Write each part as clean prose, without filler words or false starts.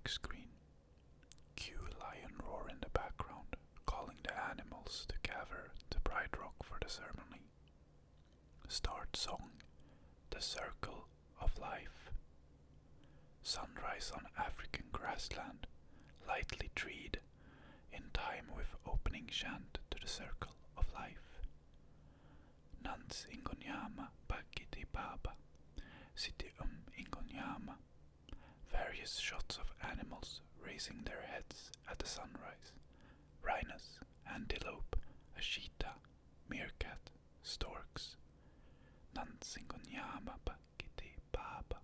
black screen. Cue lion roar in the background, calling the animals to gather to Bright Rock for the ceremony. Start song, The Circle of Life. Sunrise on African grassland, lightly treed, in time with opening chant to the Circle of Life. Nans ingonyama pakiti baba, siti ingonyama. Various shots of animals raising their heads at the sunrise. Rhinos, antelope, a cheetah, meerkat, storks. Nans ingonyama pakiti baba,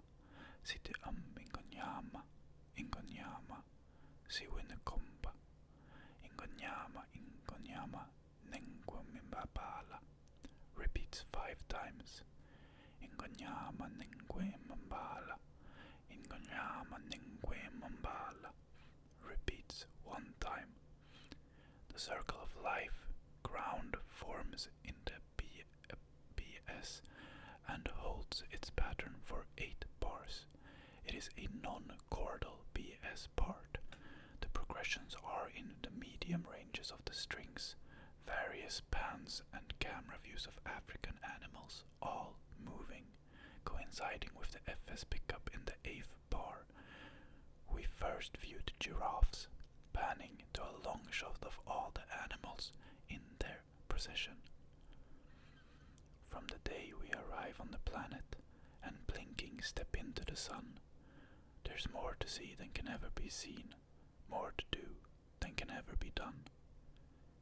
siti ingonyama, siwinakomba. Ingonyama, nengwemimbabala. Repeats 5 times. Ingonyama, nengwemimbala. Ingonyama, nengwemimbala. Repeats 1 time. The circle of life, ground, forms in the BS and holds its pattern for 8 bars. It is a non-chordal BS part. The progressions are in the medium ranges of the strings, various pans and camera views of African animals, all moving, coinciding with the FS pickup in the 8th bar. We first viewed giraffes, panning to a long shot of all the animals in their procession. From the day we arrive on the planet and blinking step into the sun, there's more to see than can ever be seen, more to do than can ever be done.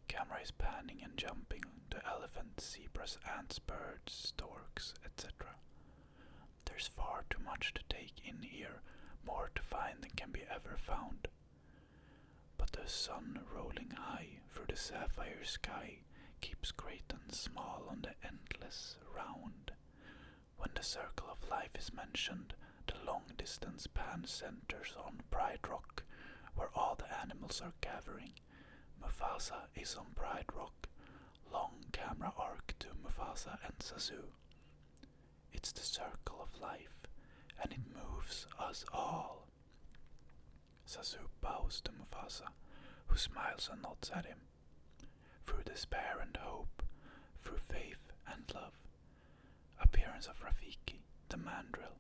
Camera is panning and jumping to elephants, zebras, ants, birds, storks, etc. There's far too much to take in here, more to find than can be ever found. But the sun rolling high through the sapphire sky keeps great and small on the endless round. When the circle of life is mentioned, the long-distance pan centers on Bright Rock, where all the animals are gathering. Mufasa is on Bright Rock, long camera arc to Mufasa and Zazu. It's the circle of life, and it moves us all. Zazu bows to Mufasa, who smiles and nods at him. Through despair and hope, through faith and love. Appearance of Rafiki, the mandrill.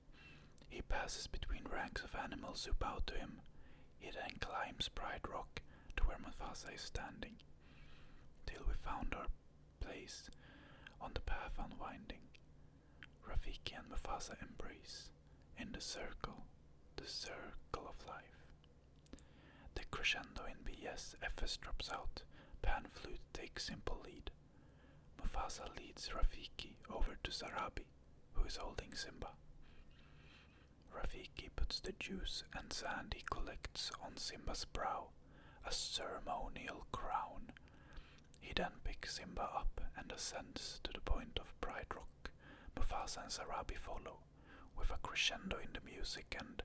He passes between ranks of animals who bow to him. He then climbs Bright Rock to where Mufasa is standing, till we found our place on the path unwinding. Rafiki and Mufasa embrace in the circle of life. The crescendo in BS FS drops out, pan flute takes simple lead. Mufasa leads Rafiki over to Sarabi, who is holding Simba. Rafiki puts the juice and sand he collects on Simba's brow, a ceremonial crown. He then picks Simba up and ascends to the point of Bright Rock. Mufasa and Sarabi follow, with a crescendo in the music and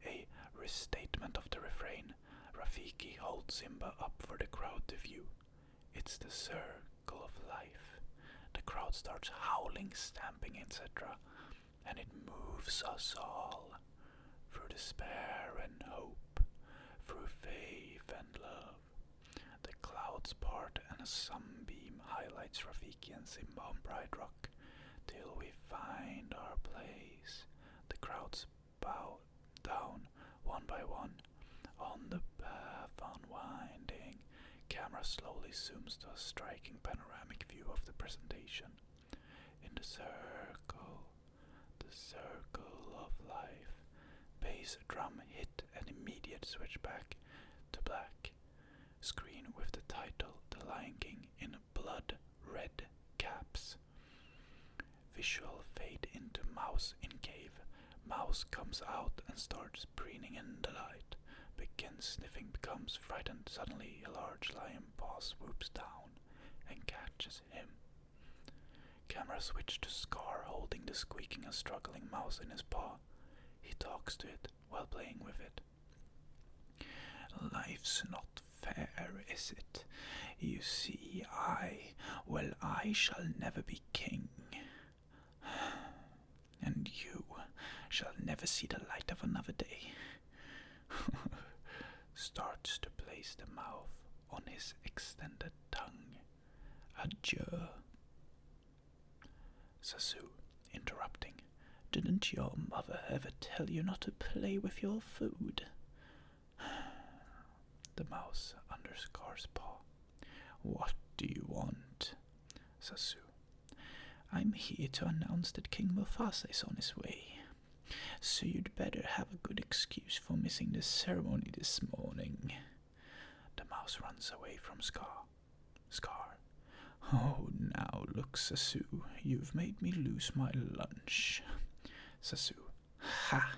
a restatement of the refrain. Rafiki holds Simba up for the crowd to view. It's the circle of life. The crowd starts howling, stamping, etc., and it moves us all, through despair and hope, through faith and love. The clouds part and a sunbeam highlights Rafiki and Simba on Bright Rock, till we find our place. The crowds bow down, one by one, on the path unwinding. Camera slowly zooms to a striking panoramic view of the presentation. In the circle of life. Bass drum hit and immediate switch back to black. Screen with the title The Lion King in blood red caps. Visual fade into mouse in cave. Mouse comes out and starts preening in the light. Begins sniffing, becomes frightened. Suddenly a large lion paw swoops down and catches him. Camera switch to Scar holding the squeaking and struggling mouse in his paw. He talks to it while playing with it. Life's not fair, is it? You see, I shall never be king. And you shall never see the light of another day. starts to place the mouth on his extended tongue. Adieu. Sasu, interrupting. Didn't your mother ever tell you not to play with your food? The mouse under Scar's paw. What do you want? Sasu. I'm here to announce that King Mufasa is on his way. So you'd better have a good excuse for missing the ceremony this morning. The mouse runs away from Scar. Scar. Oh, now look, Sasu, you've made me lose my lunch. Sasu. Ha!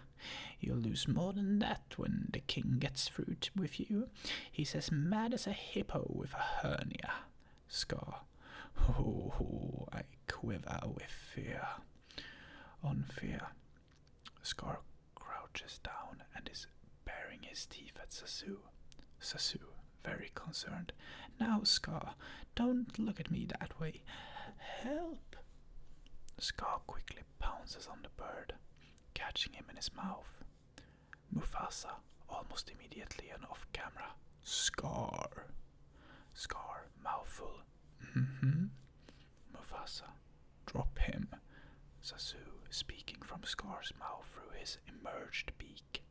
You'll lose more than that when the king gets through with you. He's as mad as a hippo with a hernia. Scar. Oh, I quiver with fear. On fear. Scar crouches down and is baring his teeth at Sasu. Sasu, very concerned. Now, Scar, don't look at me that way. Help! Scar quickly pounces on the bird, catching him in his mouth. Mufasa, almost immediately and off camera. Scar. Scar, mouthful. Mufasa, drop him. Sasu, speaking from Scar's mouth through his emerged beak.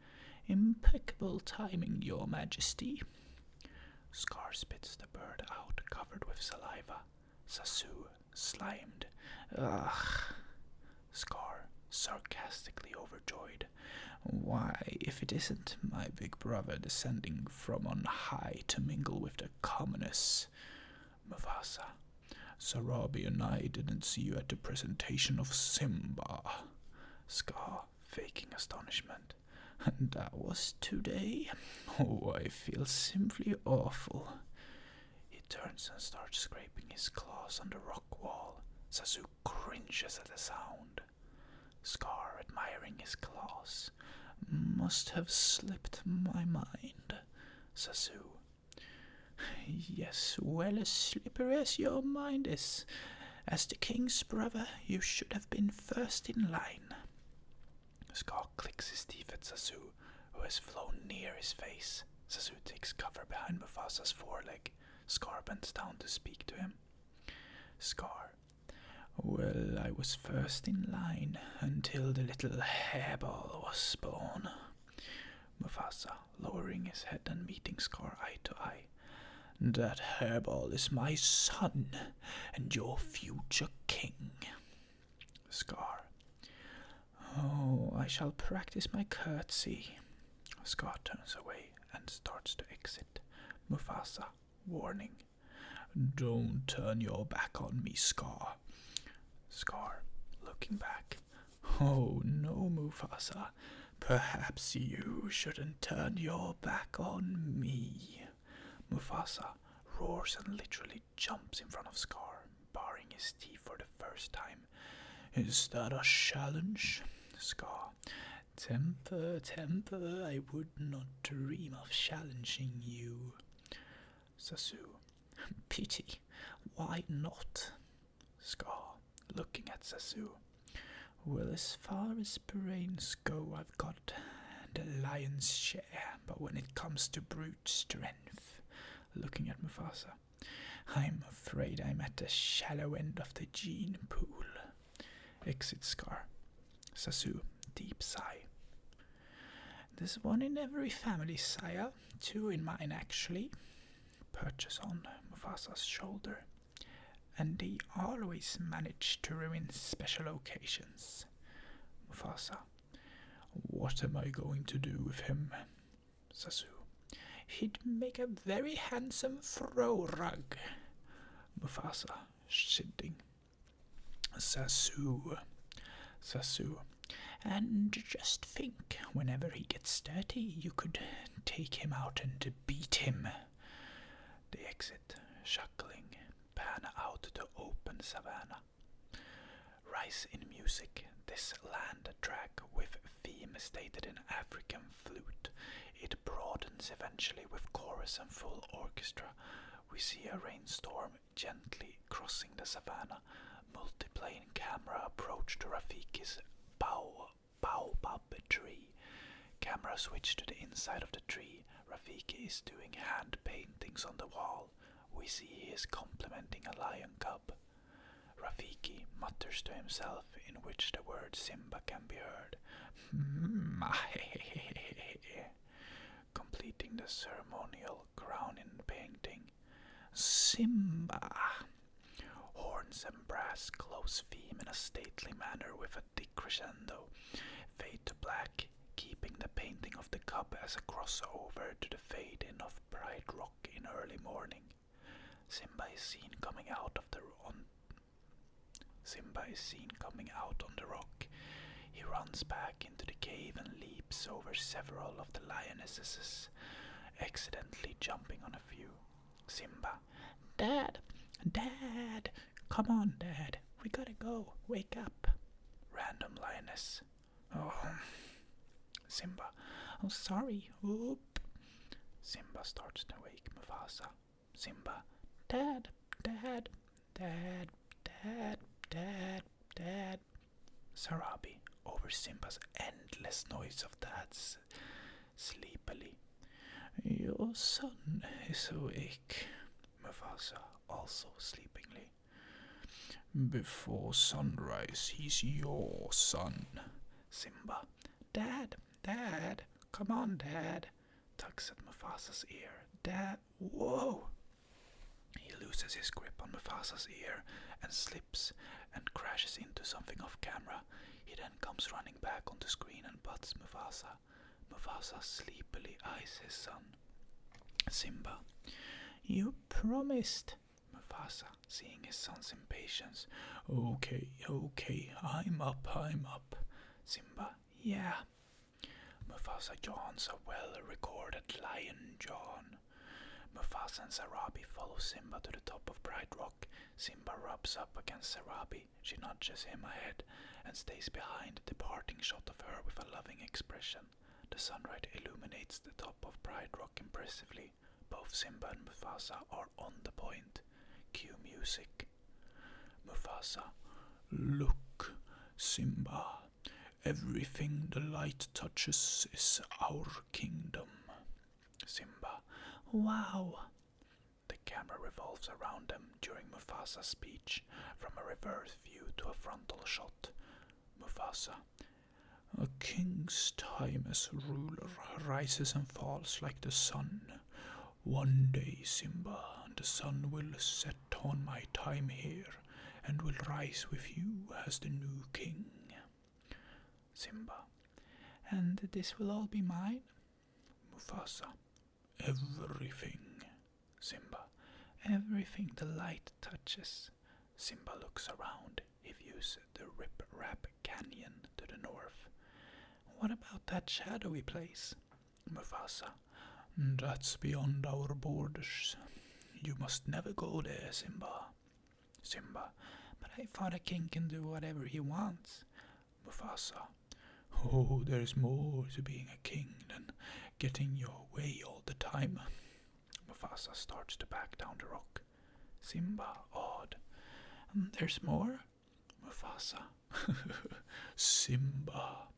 Impeccable timing, Your Majesty. Scar spits the bird out, covered with saliva. Sasu, slimed. Ugh. Scar, sarcastically overjoyed. Why, if it isn't my big brother descending from on high to mingle with the commoners. Mufasa. Sarabi and I didn't see you at the presentation of Simba. Scar, faking astonishment. And that was today? Oh, I feel simply awful. He turns and starts scraping his claws on the rock wall. Sasu cringes at the sound. Scar, admiring his claws. Must have slipped my mind. Sasu. Yes, well, as slippery as your mind is. As the king's brother, you should have been first in line. Scar clicks his teeth at Sasu, who has flown near his face. Sasu takes cover behind Mufasa's foreleg. Scar bends down to speak to him. Scar. Well, I was first in line until the little hairball was born. Mufasa, lowering his head and meeting Scar eye to eye. That hairball is my son, and your future king. Scar. Oh, I shall practice my curtsy. Scar turns away and starts to exit. Mufasa, warning. Don't turn your back on me, Scar. Scar, looking back. Oh, no, Mufasa. Perhaps you shouldn't turn your back on me. Mufasa roars and literally jumps in front of Scar, baring his teeth for the first time. Is that a challenge? Scar. Temper, I would not dream of challenging you. Sasu. Pity. Why not? Scar, looking at Sasu. Well, as far as brains go, I've got the lion's share, but when it comes to brute strength, looking at Mufasa, I'm afraid I'm at the shallow end of the gene pool. Exit Scar. Sasu, deep sigh. There's one in every family, sire. 2 in mine, actually. Perches on Mufasa's shoulder. And they always manage to ruin special occasions. Mufasa. What am I going to do with him? Sasu. He'd make a very handsome throw rug. Mufasa, shitting. Sasu. And just think, whenever he gets dirty, you could take him out and beat him. They exit, chuckling, pan out to open savannah. Rise in music, this land track with theme stated in African flute. It broadens eventually with chorus and full orchestra. We see a rainstorm gently crossing the savannah. Multiplane camera approach to Rafiki's baobab tree. Camera switch to the inside of the tree. Rafiki is doing hand paintings on the wall. We see he is complimenting a lion cub. Rafiki mutters to himself, in which the word Simba can be heard. Completing the ceremonial crowning painting. Simba! Horns and brass close theme in a stately manner with a decrescendo. Fade to black, keeping the painting of the cub as a crossover to the fade-in of Pride Rock in early morning. Simba is seen coming out on the rock. He runs back into the cave and leaps over several of the lionesses, accidentally jumping on a few. Simba, Dad! Dad! Come on, Dad. We gotta go. Wake up. Random lioness. Oh. Simba. Oh, sorry. Oop. Simba starts to wake Mufasa. Simba. Dad. Dad. Dad. Dad. Dad. Dad. Sarabi, over Simba's endless noise of dads, sleepily. Your son is awake. Mufasa, also sleepingly. Before sunrise, he's your son. Simba. Dad, Dad, come on, Dad. Tugs at Mufasa's ear. Dad, whoa! He loses his grip on Mufasa's ear and slips and crashes into something off camera. He then comes running back onto screen and butts Mufasa. Mufasa sleepily eyes his son. Simba. You promised. Mufasa, seeing his son's impatience. Okay, I'm up. Simba. Yeah. Mufasa yawns a well-recorded lion yawn. Mufasa and Sarabi follow Simba to the top of Pride Rock. Simba rubs up against Sarabi. She nudges him ahead and stays behind, departing shot of her with a loving expression. The sunlight illuminates the top of Pride Rock impressively. Both Simba and Mufasa are on the point. Cue music. Mufasa. Look, Simba. Everything the light touches is our kingdom. Simba. Wow. The camera revolves around them during Mufasa's speech, from a reverse view to a frontal shot. Mufasa. A king's time as ruler rises and falls like the sun. One day, Simba, the sun will set on my time here, and will rise with you as the new king. Simba. And this will all be mine? Mufasa. Everything. Simba. Everything the light touches. Simba looks around. He views the Rip Rap Canyon to the north. What about that shadowy place? Mufasa. That's beyond our borders. You must never go there, Simba. Simba. But I thought a king can do whatever he wants. Mufasa. Oh, there's more to being a king than getting your way all the time. Mufasa starts to back down the rock. Simba, awed. There's more? Mufasa. Simba.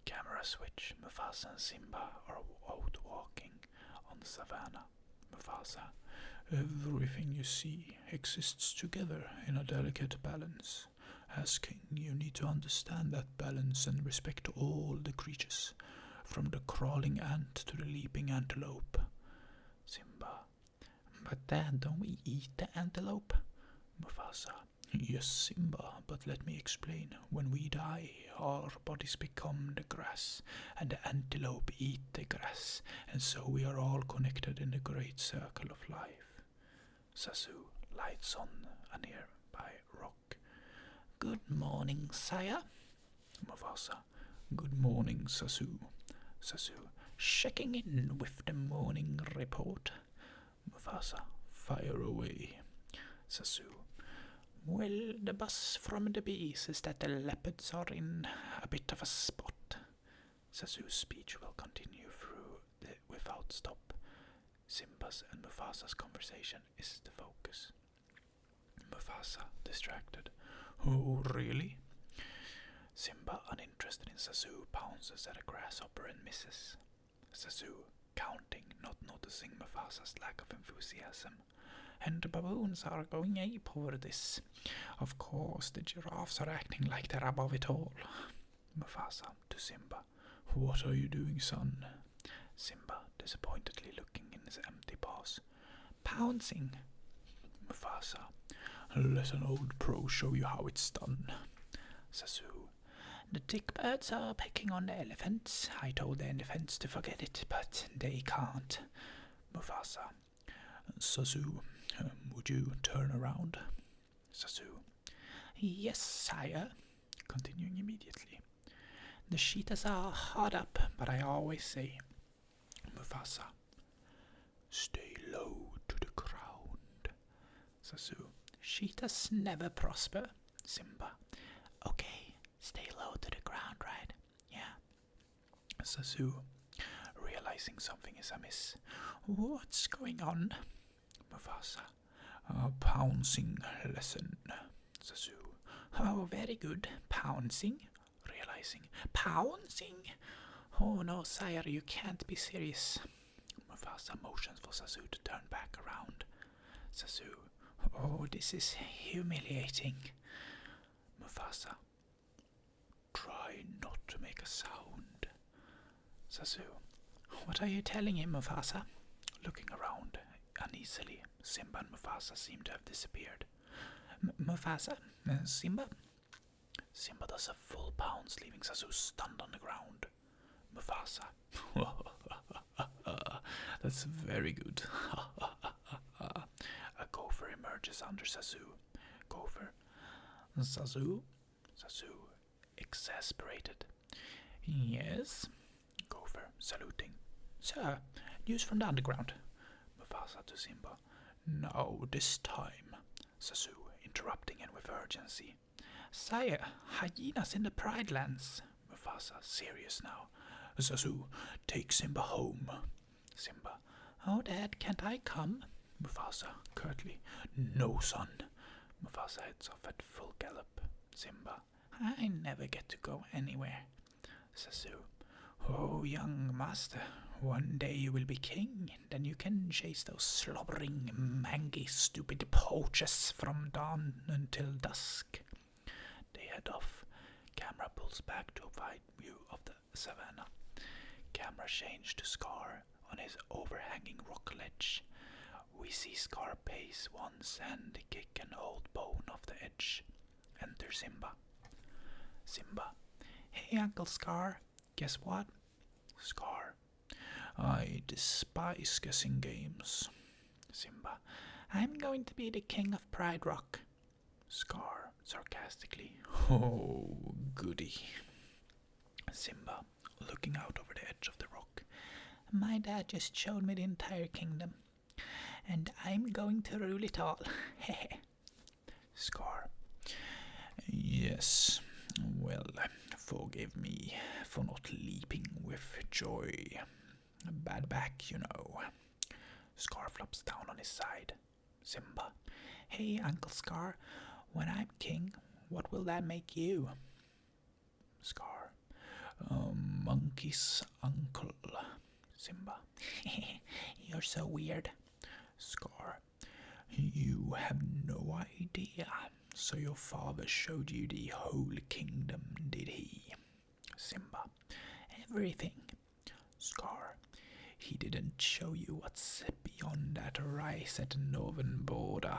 Camera switch. Mufasa and Simba are out walking on the savannah. Mufasa. Everything you see exists together in a delicate balance. As king, you need to understand that balance and respect all the creatures, from the crawling ant to the leaping antelope. Simba. But Dad, don't we eat the antelope? Mufasa. Yes, Simba, but let me explain. When we die, our bodies become the grass, and the antelope eat the grass, and so we are all connected in the great circle of life. Sasu lights on a nearby rock. Good morning, sire. Mufasa. Good morning, Sasu. Sasu. Checking in with the morning report. Mufasa. Fire away. Sasu. Well, the buzz from the bees is that the leopards are in a bit of a spot. Sasu's speech will continue without stop. Simba's and Mufasa's conversation is the focus. Mufasa, distracted. Oh, really? Simba, uninterested in Zazu, pounces at a grasshopper and misses. Zazu, counting, not noticing Mufasa's lack of enthusiasm. And the baboons are going ape over this. Of course, the giraffes are acting like they're above it all. Mufasa to Simba. What are you doing, son? Simba, disappointedly looking in his empty paws. Pouncing. Mufasa. Let an old pro show you how it's done. Zazu. The tick birds are pecking on the elephants. I told the elephants to forget it, but they can't. Mufasa. Zazu, would you turn around? Zazu. Yes, sire. Continuing immediately. The cheetahs are hard up, but I always say. Mufasa. Stay low to the ground. Zazu. Cheetahs never prosper. Simba. Okay, stay low to the ground, right? Yeah. Zazu, realizing something is amiss. What's going on? Mufasa. A pouncing lesson. Zazu. Oh, very good. Pouncing? Realizing. Pouncing? Oh no, sire, you can't be serious. Mufasa motions for Zazu to turn back around. Zazu. Oh, this is humiliating. Mufasa. Try not to make a sound. Zazu. What are you telling him, Mufasa? Looking around uneasily, Simba and Mufasa seem to have disappeared. Mufasa? Simba? Simba does a full pounce, leaving Zazu stunned on the ground. Mufasa. That's very good. A gopher emerges under Zazu. Gopher. Zazu? Zazu, exasperated. Yes? Gopher, saluting. Sir, news from the underground. Mufasa to Simba. No, this time. Zazu, interrupting and with urgency. Sire, hyenas in the Pride Lands. Mufasa, serious now. Zazu, take Simba home. Simba. Oh, Dad, can't I come? Mufasa, curtly. No, son. Mufasa heads off at full gallop. Simba. I never get to go anywhere. Zazu. Oh, young master, one day you will be king, then you can chase those slobbering, mangy, stupid poachers from dawn until dusk. They head off. Camera pulls back to a wide view of the savannah. Camera change to Scar on his overhanging rock ledge. We see Scar pace once and kick an old bone off the edge. Enter Simba. Simba. Hey, Uncle Scar. Guess what? Scar. I despise guessing games. Simba. I'm going to be the king of Pride Rock. Scar, sarcastically. Oh, goody. Simba, looking out over the edge of the rock. My dad just showed me the entire kingdom, and I'm going to rule it all. Heh. Scar. Yes, well, forgive me for not leaping with joy. Bad back, you know. Scar flops down on his side. Simba. Hey, Uncle Scar, when I'm king, what will that make you? Scar. Monkey's uncle. Simba. You're so weird. Scar. You have no idea. So your father showed you the whole kingdom, did he? Simba. Everything. Scar. He didn't show you what's beyond that rise at the northern border.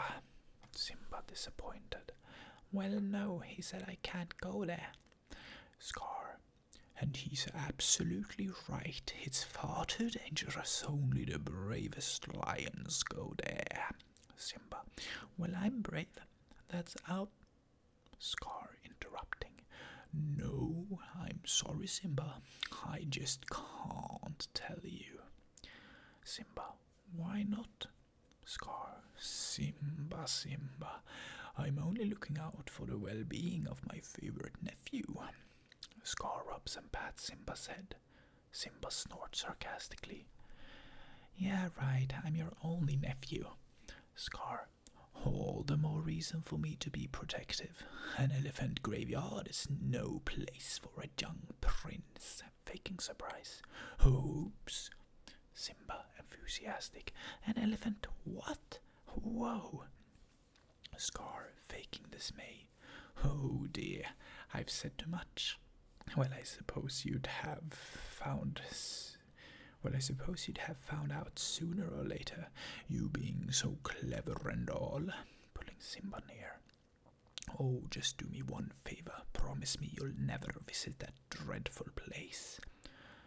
Simba, disappointed. Well, no, he said I can't go there. Scar. And he's absolutely right. It's far too dangerous. Only the bravest lions go there. Simba. Well, I'm brave. That's out. Scar, interrupting. No, I'm sorry, Simba. I just can't tell you. Simba. Why not? Scar. Simba, Simba. I'm only looking out for the well-being of my favorite nephew. Scar rubs and pats Simba's head. Simba snorts sarcastically. Yeah, right, I'm your only nephew. Scar. All the more reason for me to be protective. An elephant graveyard is no place for a young prince. Faking surprise. Oops. Simba, enthusiastic. An elephant what? Whoa. Scar, faking dismay. Oh dear, I've said too much. Well, I suppose you'd have found out sooner or later, you being so clever and all. Pulling Simba near. Oh, just do me one favor. Promise me you'll never visit that dreadful place.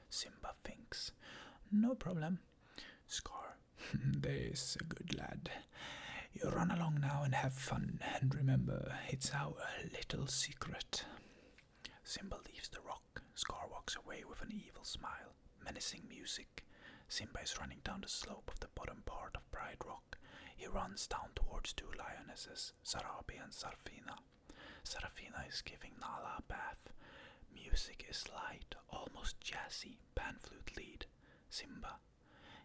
Simba thinks. No problem. Scar. There's a good lad. You run along now and have fun, and remember, it's our little secret. Simba leaves the rock. Scar walks away with an evil smile. Menacing music. Simba is running down the slope of the bottom part of Pride Rock. He runs down towards two lionesses, Sarabi and Sarfina. Sarafina is giving Nala a bath. Music is light, almost jazzy, pan flute lead. Simba.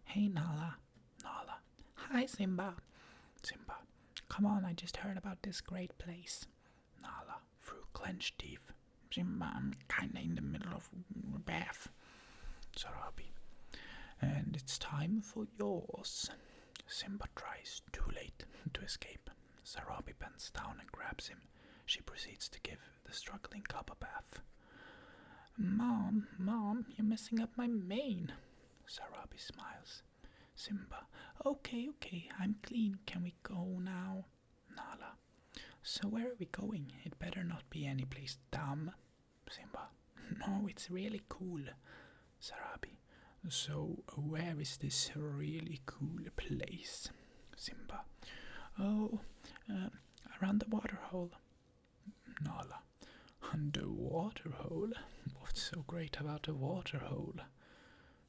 Hey Nala. Nala. Hi Simba. Simba. Come on, I just heard about this great place. Nala, through clenched teeth. Simba, I'm kinda in the middle of a bath. Sarabi. And it's time for yours. Simba tries, too late, to escape. Sarabi bends down and grabs him. She proceeds to give the struggling cub a bath. Mom, you're messing up my mane. Sarabi smiles. Simba. Okay, I'm clean. Can we go now? Nala. So where are we going? It better not be any place dumb. Simba. No, it's really cool. Sarabi. So where is this really cool place? Simba. Oh, around the water hole. Nala. The water hole? What's so great about a water hole?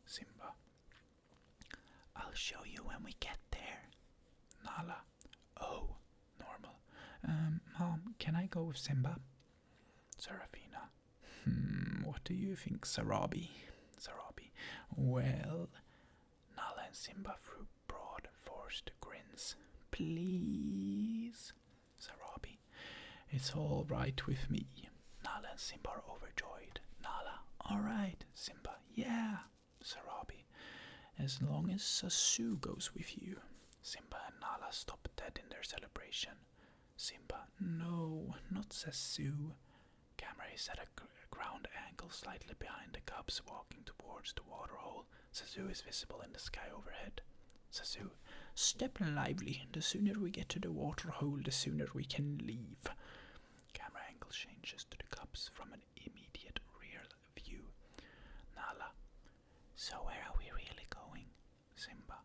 Simba. I'll show you when we get there. Nala. Oh, normal. Mom, can I go with Simba? Serafina. What do you think, Sarabi? Sarabi. Well, Nala and Simba threw broad, forced grins. Please? Sarabi. It's all right with me. Nala and Simba are overjoyed. Nala. All right, Simba. Yeah. Sarabi. As long as Sasu goes with you. Simba and Nala stop dead in their celebration. Simba. No, not Sasu. Camera is at a ground angle slightly behind the cubs walking towards the waterhole. Sasu is visible in the sky overhead. Sasu. Step lively. The sooner we get to the waterhole, the sooner we can leave. Camera angle changes to the cubs from an immediate rear view. Nala. So where are we really going? Simba.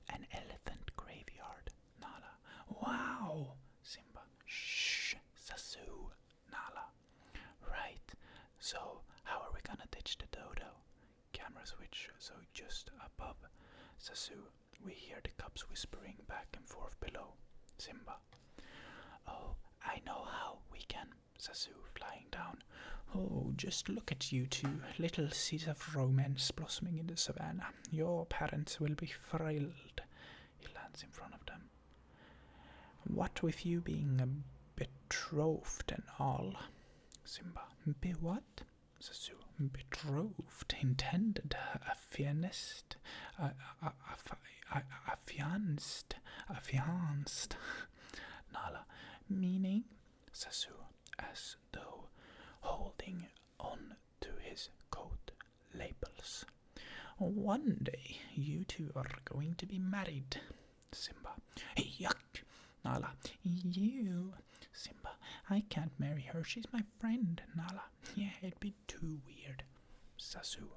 An elephant graveyard. Nala. Wow! Simba. Shh! Sasu. Nala. Right. So, how are we gonna ditch the dodo? Camera switch, so just above Sasu, we hear the cubs whispering back and forth below. Simba. Oh, I know how we can. Sasu flying down. Oh, just look at you two, little seeds of romance blossoming in the savannah. Your parents will be thrilled. He lands in front of them. What with you being betrothed and all? Simba. Be what? Sasu. Betrothed, intended, affianced. Nala. Meaning? Sasu. As though holding on to his coat lapels. One day you two are going to be married. Simba. Yuck! Nala. You. Simba. I can't marry her. She's my friend. Nala. Yeah, it'd be too weird. Sasu.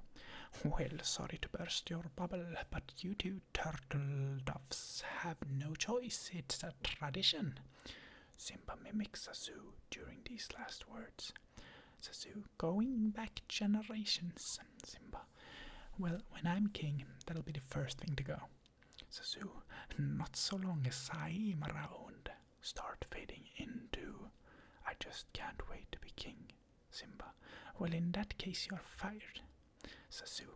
Well, sorry to burst your bubble, but you two turtle doves have no choice. It's a tradition. Simba mimics Sasu during these last words. Sasu, going back generations. Simba. Well, when I'm king, that'll be the first thing to go. Sasu, not so long as I'm around. Start fading into. I just can't wait to be king. Simba. Well, in that case, you're fired. Sasu.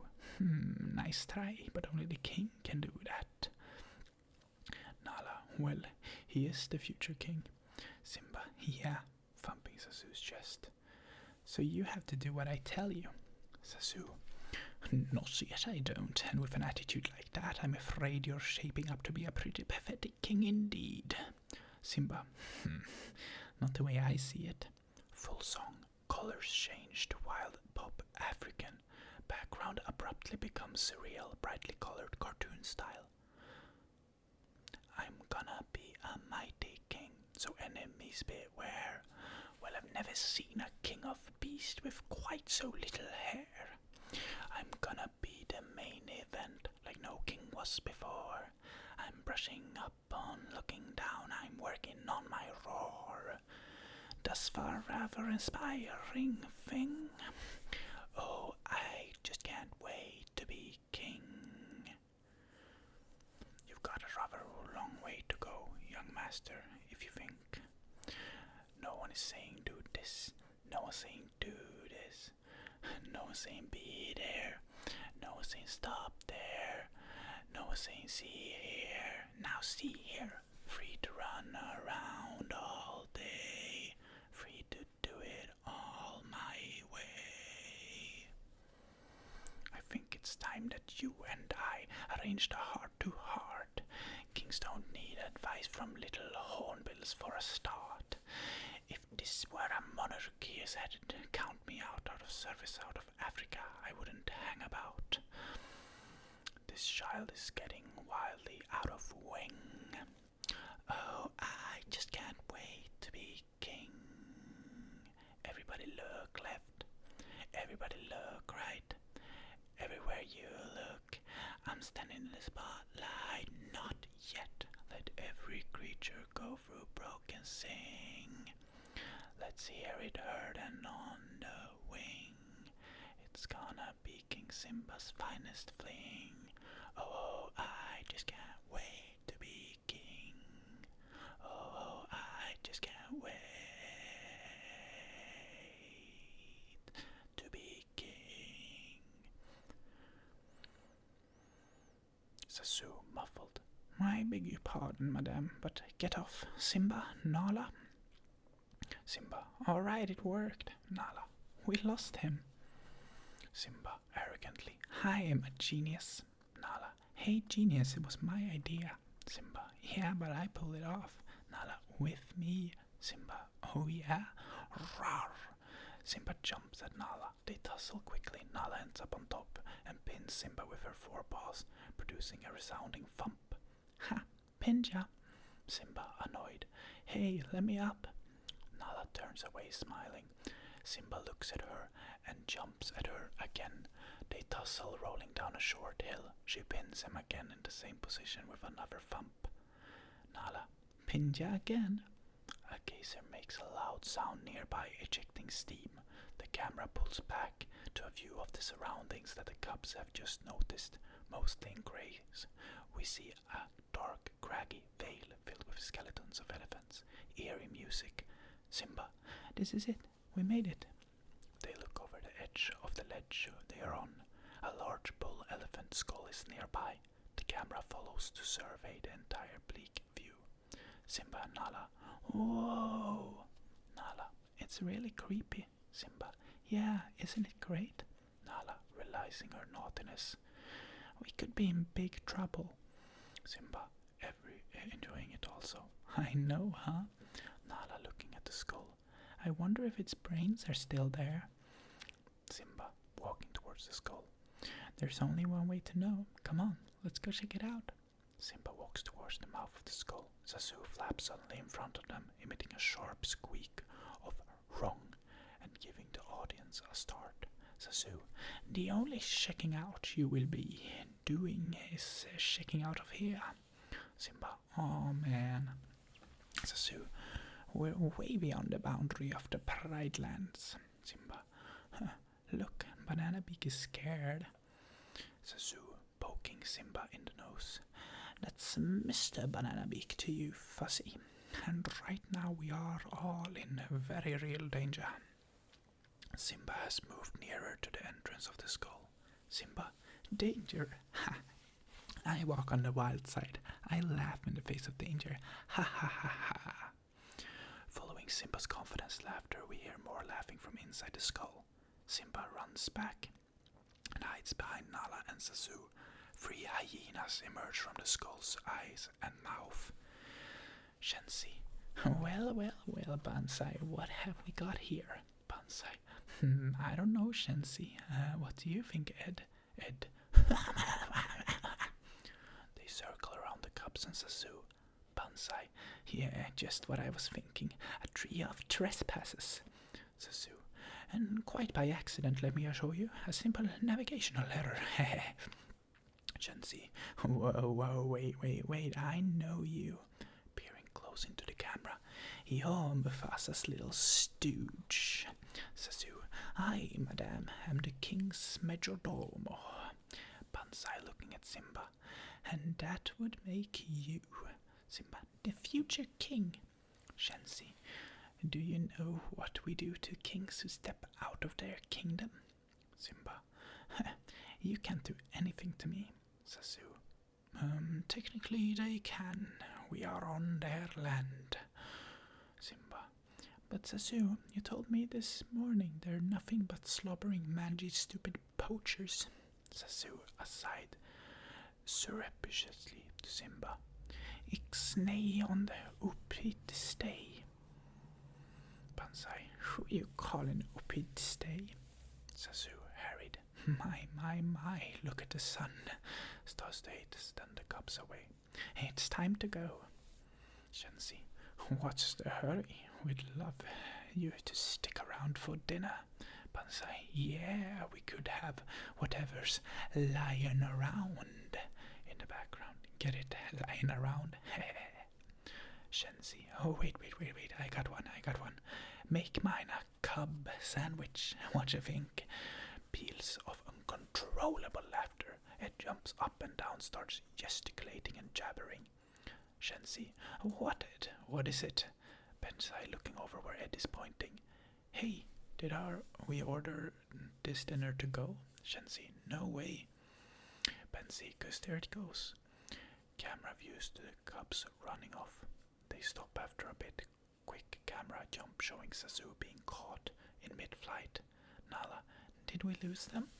Nice try, but only the king can do that. Nala. Well, he is the future king. Simba, yeah, thumping Sasu's chest. So you have to do what I tell you. Sasu, not yet I don't, and with an attitude like that, I'm afraid you're shaping up to be a pretty pathetic king indeed. Simba, not the way I see it. Full song, colors change to wild pop African. Background abruptly becomes surreal, brightly colored cartoon style. I'm gonna be a mighty king, so enemies beware. Well, I've never seen a king of beasts with quite so little hair. I'm gonna be the main event, like no king was before. I'm brushing up on looking down, I'm working on my roar. Thus far rather inspiring thing. Oh, I just can't wait to be king. You've got a rather long way to go, young master, if you think. No one is saying do this, no one saying do this, no one saying be there, no one saying stop there, no one saying see here, now see here. Free to run around all day, free to do it all my way. I think it's time that you and I arranged a heart-to-heart. Kings don't need advice from little hornbills for a start. If this were a monarchy as headed, count me out of service out of Africa, I wouldn't hang about. This child is getting wildly out of wing. Oh, I just can't wait to be king. Everybody look left, everybody look right. Everywhere you look, I'm standing in the spotlight. Not yet, let every creature go through broken sing. Let's hear it heard and on the wing. It's gonna be King Simba's finest fling. Oh, I just can't wait to be king. Oh, I just can't wait to be king. Sasu muffled. I beg your pardon, madame, but get off. Simba, Nala. Simba, all right, it worked. Nala, we lost him. Simba, arrogantly, I am a genius. Nala, hey genius, it was my idea. Simba, yeah, but I pulled it off. Nala, with me. Simba, oh yeah. Rawr. Simba jumps at Nala. They tussle quickly. Nala ends up on top and pins Simba with her forepaws, producing a resounding thump. Ha! Pinned ya! Simba, annoyed. Hey, let me up! Nala turns away, smiling. Simba looks at her and jumps at her again. They tussle, rolling down a short hill. She pins him again in the same position with another thump. Nala, pinned ya again? A geyser makes a loud sound nearby, ejecting steam. The camera pulls back to a view of the surroundings that the cubs have just noticed, mostly in greys. We see a dark, craggy vale filled with skeletons of elephants, eerie music. Simba, this is it. We made it. They look over the edge of the ledge they are on. A large bull elephant skull is nearby. The camera follows to survey the entire bleak view. Simba and Nala, whoa! Nala, it's really creepy. Simba, yeah, isn't it great? Nala, realizing her naughtiness. We could be in big trouble. Simba, enjoying it also. I know, huh? Nala, looking at the skull. I wonder if its brains are still there. Simba, walking towards the skull. There's only one way to know. Come on, let's go check it out. Simba walks towards the mouth of the skull. Sasu flaps suddenly in front of them, emitting a sharp squeak of wrong and giving the audience a start. Sasu, the only checking out you will be doing is checking out of here. Simba, oh man. Sasu, we're way beyond the boundary of the Pride Lands. Simba, look, Banana Beak is scared. Sasu, poking Simba in the nose. That's Mr. Banana Beak to you, Fuzzy. And right now we are all in very real danger. Simba has moved nearer to the entrance of the skull. Simba, danger? Ha! I walk on the wild side. I laugh in the face of danger. Ha ha ha ha. Following Simba's confident laughter, we hear more laughing from inside the skull. Simba runs back and hides behind Nala and Zazu. 3 hyenas emerge from the skull's eyes and mouth. Shensi. Well, Banzai, what have we got here? Banzai. I don't know, Shensi. What do you think, Ed? Ed. They circle around the cubs and Zazu. Banzai. Yeah, just what I was thinking. A tree of trespassers. Zazu. And quite by accident, let me assure you, a simple navigational error. Shensi. Whoa, wait, I know you. Peering close into the camera. You're Mufasa's little stooge. Zazu. I, madame, am the king's majordomo. Banzai looking at Simba. And that would make you, Simba, the future king. Shensi. Do you know what we do to kings who step out of their kingdom? Simba. You can't do anything to me. Zazu. Technically they can. We are on their land. Simba. But Zazu, you told me this morning they're nothing but slobbering, mangy, stupid poachers. Zazu aside, surreptitiously to Simba. Ixnay on the upit stay. Banzai. Who you callin' upit stay? Zazu harried. My, look at the sun. Star states, then the cubs away. It's time to go. Shensi. What's the hurry? We'd love you to stick around for dinner. Banzai. Yeah, we could have whatever's lying around. In the background. Get it? Lying around? Shensi. Oh, wait. I got one. Make mine a cub sandwich. What you think? Peals of uncontrollable laughter. Ed jumps up and down, starts gesticulating and jabbering. Shensi. What, Ed? What is it? Banzai looking over where Ed is pointing. Hey, did we order this dinner to go? Shensi. No way. Banzai, 'cause there it goes. Camera views to the cubs running off. They stop after a bit. Quick camera jump showing Zazu being caught in mid-flight. Nala. Did we lose them?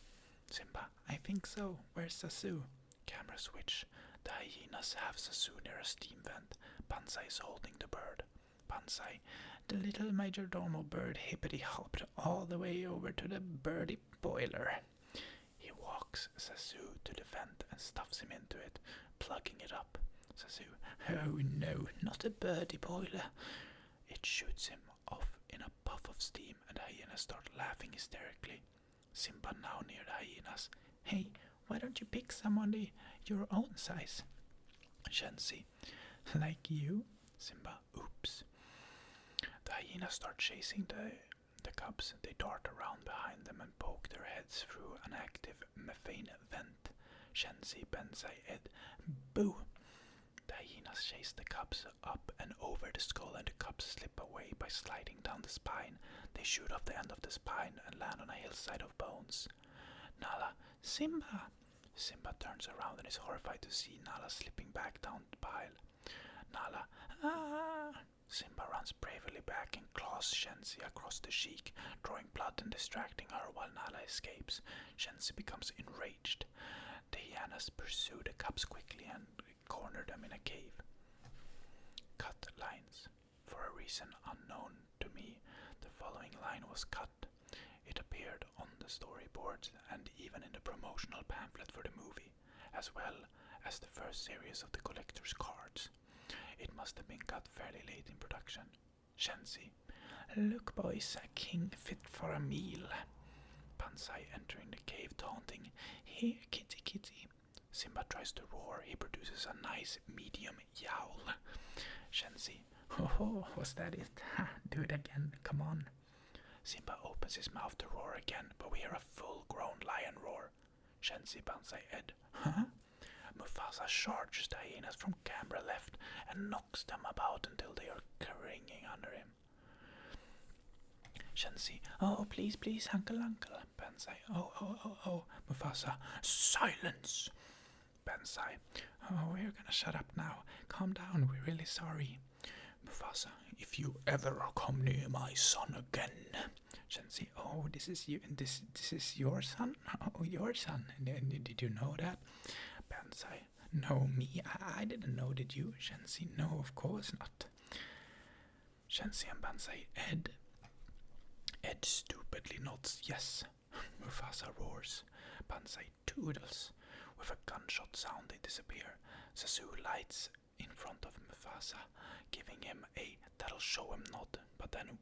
Simba. I think so. Where's Zazu? Camera switch. The hyenas have Zazu near a steam vent. Banzai is holding the bird. Banzai. The little majordomo bird hippity-hopped all the way over to the birdie boiler. He walks Zazu to the vent and stuffs him into it, plugging it up. Zazu. Oh no, not a birdie boiler. It shoots him off in a puff of steam and the hyenas start laughing hysterically. Simba now near the hyenas. Hey, why don't you pick someone your own size? Shensi. Like you? Simba. Oops. The hyenas start chasing the cubs. They dart around behind them and poke their heads through an active methane vent. Shensi, Banzai, Ed. Boo! The hyenas chase the cubs up and over the skull, and the cubs slip away by sliding down the spine. They shoot off the end of the spine and land on a hillside of bones. Nala. Simba! Simba turns around and is horrified to see Nala slipping back down the pile. Nala. Ah! Simba runs bravely back and claws Shensi across the cheek, drawing blood and distracting her while Nala escapes. Shensi becomes enraged. The hyenas pursue the cubs quickly and corner them in a cave. Cut lines. For a reason unknown to me, the following line was cut. It appeared on the storyboards and even in the promotional pamphlet for the movie, as well as the first series of the collector's cards. It must have been cut fairly late in production. Shensi. Look, boys, a king fit for a meal. Banzai entering the cave taunting. Here, kitty. Simba tries to roar. He produces a nice medium yowl. Shensi. Oh, was that it? Ha, do it again, come on. Simba opens his mouth to roar again, but we hear a full-grown lion roar. Shensi, Banzai, Ed. Huh? Mufasa charges the hyenas from camera left and knocks them about until they are cringing under him. Shensi. Oh, please, uncle. Banzai. Oh. Mufasa. Silence! Ben sighed. Oh, we're gonna shut up now. Calm down, we're really sorry. Mufasa, if you ever come near my son again. Shenzi, oh, this is you. This is your son. Oh, your son. Did you know that? Bansai, no, me. I didn't know. Did you, Shenzi? No, of course not. Shenzi and Bansai, Ed. Ed stupidly nods yes. Mufasa roars. Bansai toodles. With a gunshot sound, they disappear. Zazu lights in front of Mufasa, giving him a that'll show him nod, but then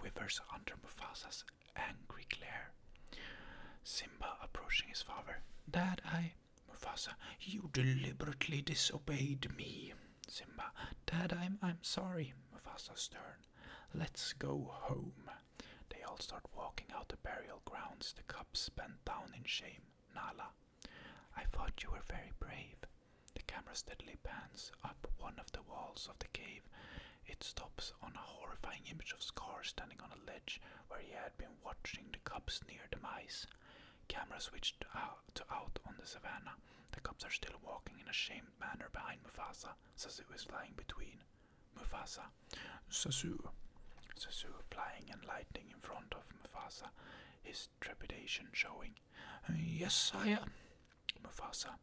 withers under Mufasa's angry glare. Simba approaching his father. Dad, Mufasa, you deliberately disobeyed me. Simba, Dad, I'm sorry. Mufasa stern. Let's go home. They all start walking out the burial grounds, the cubs bent down in shame. Nala, I thought you were very brave. The camera steadily pans up one of the walls of the cave. It stops on a horrifying image of Scar standing on a ledge where he had been watching the cubs near demise. Camera switched out on the savannah. The cubs are still walking in a shamed manner behind Mufasa. Zazu is flying between. Mufasa. Zazu. Zazu flying and lighting in front of Mufasa, his trepidation showing. Yes, sire. Mufasa.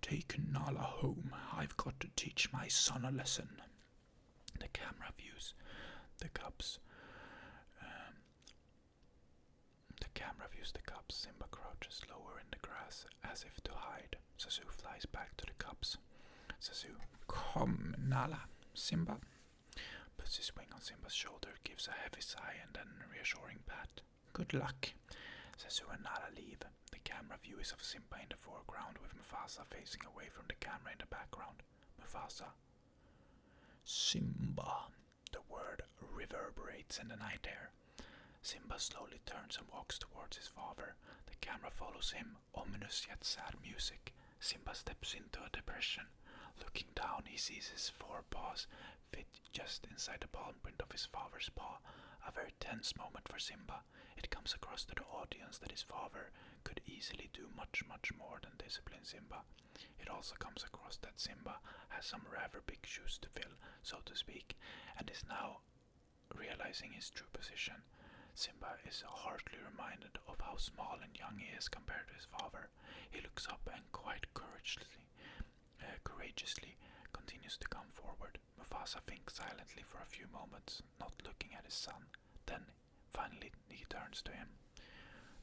Take Nala home. I've got to teach my son a lesson. The camera views the cubs. Simba crouches lower in the grass as if to hide. Zazu flies back to the cubs. Zazu, come, Nala. Simba puts his wing on Simba's shoulder, gives a heavy sigh and then a reassuring pat. Good luck. Zazu and Nala leave. The camera view is of Simba in the foreground with Mufasa facing away from the camera in the background. Mufasa. Simba. The word reverberates in the night air. Simba slowly turns and walks towards his father. The camera follows him, ominous yet sad music. Simba steps into a depression. Looking down, he sees his forepaws fit just inside the palm print of his father's paw. A very tense moment for Simba. It comes across to the audience that his father could easily do much, much more than discipline Simba. It also comes across that Simba has some rather big shoes to fill, so to speak, and is now realizing his true position. Simba is harshly reminded of how small and young he is compared to his father. He looks up and quite courageously continues to come forward. Mufasa thinks silently for a few moments, not looking at his son. Then, finally, he turns to him.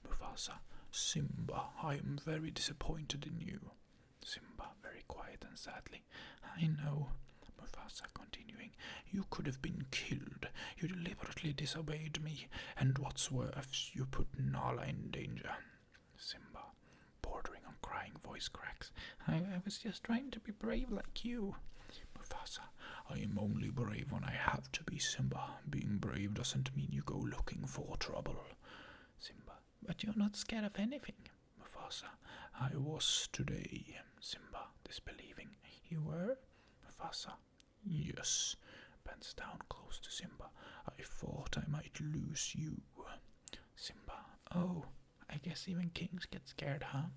Mufasa, Simba, I am very disappointed in you. Simba, very quiet and sadly. I know. Mufasa continuing, you could have been killed. You deliberately disobeyed me, and what's worse, you put Nala in danger. Simba, bordering on crying, voice cracks. I was just trying to be brave like you. Mufasa, I am only brave when I have to be, Simba. Being brave doesn't mean you go looking for trouble. Simba, but you're not scared of anything. Mufasa, I was today. Simba, disbelieving. You were? Mufasa, yes. Bends down close to Simba. I thought I might lose you. Simba, oh, I guess even kings get scared, huh?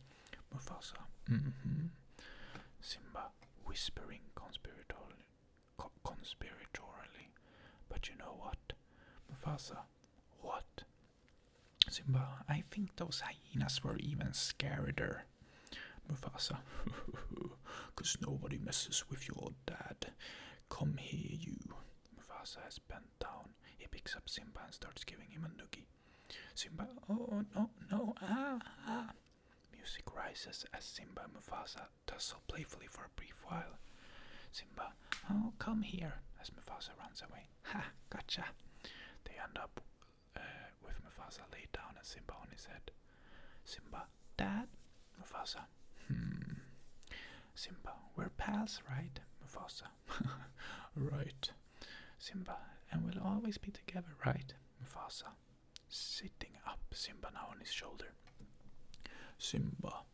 Mufasa, Simba, whispering conspiratorially. But you know what? Mufasa, what? Simba, I think those hyenas were even scarier. Mufasa, 'cause nobody messes with your dad. Come here, you. Mufasa has bent down. He picks up Simba and starts giving him a noogie. Simba, oh, no, Music rises as Simba and Mufasa tussle playfully for a brief while. Simba, oh, come here, as Mufasa runs away. Ha, gotcha. They end up with Mufasa laid down and Simba on his head. Simba, Dad? Mufasa, Simba, we're pals, right? Mufasa, right. Simba, and we'll always be together, right? Mufasa, sitting up, Simba now on his shoulder. Simba,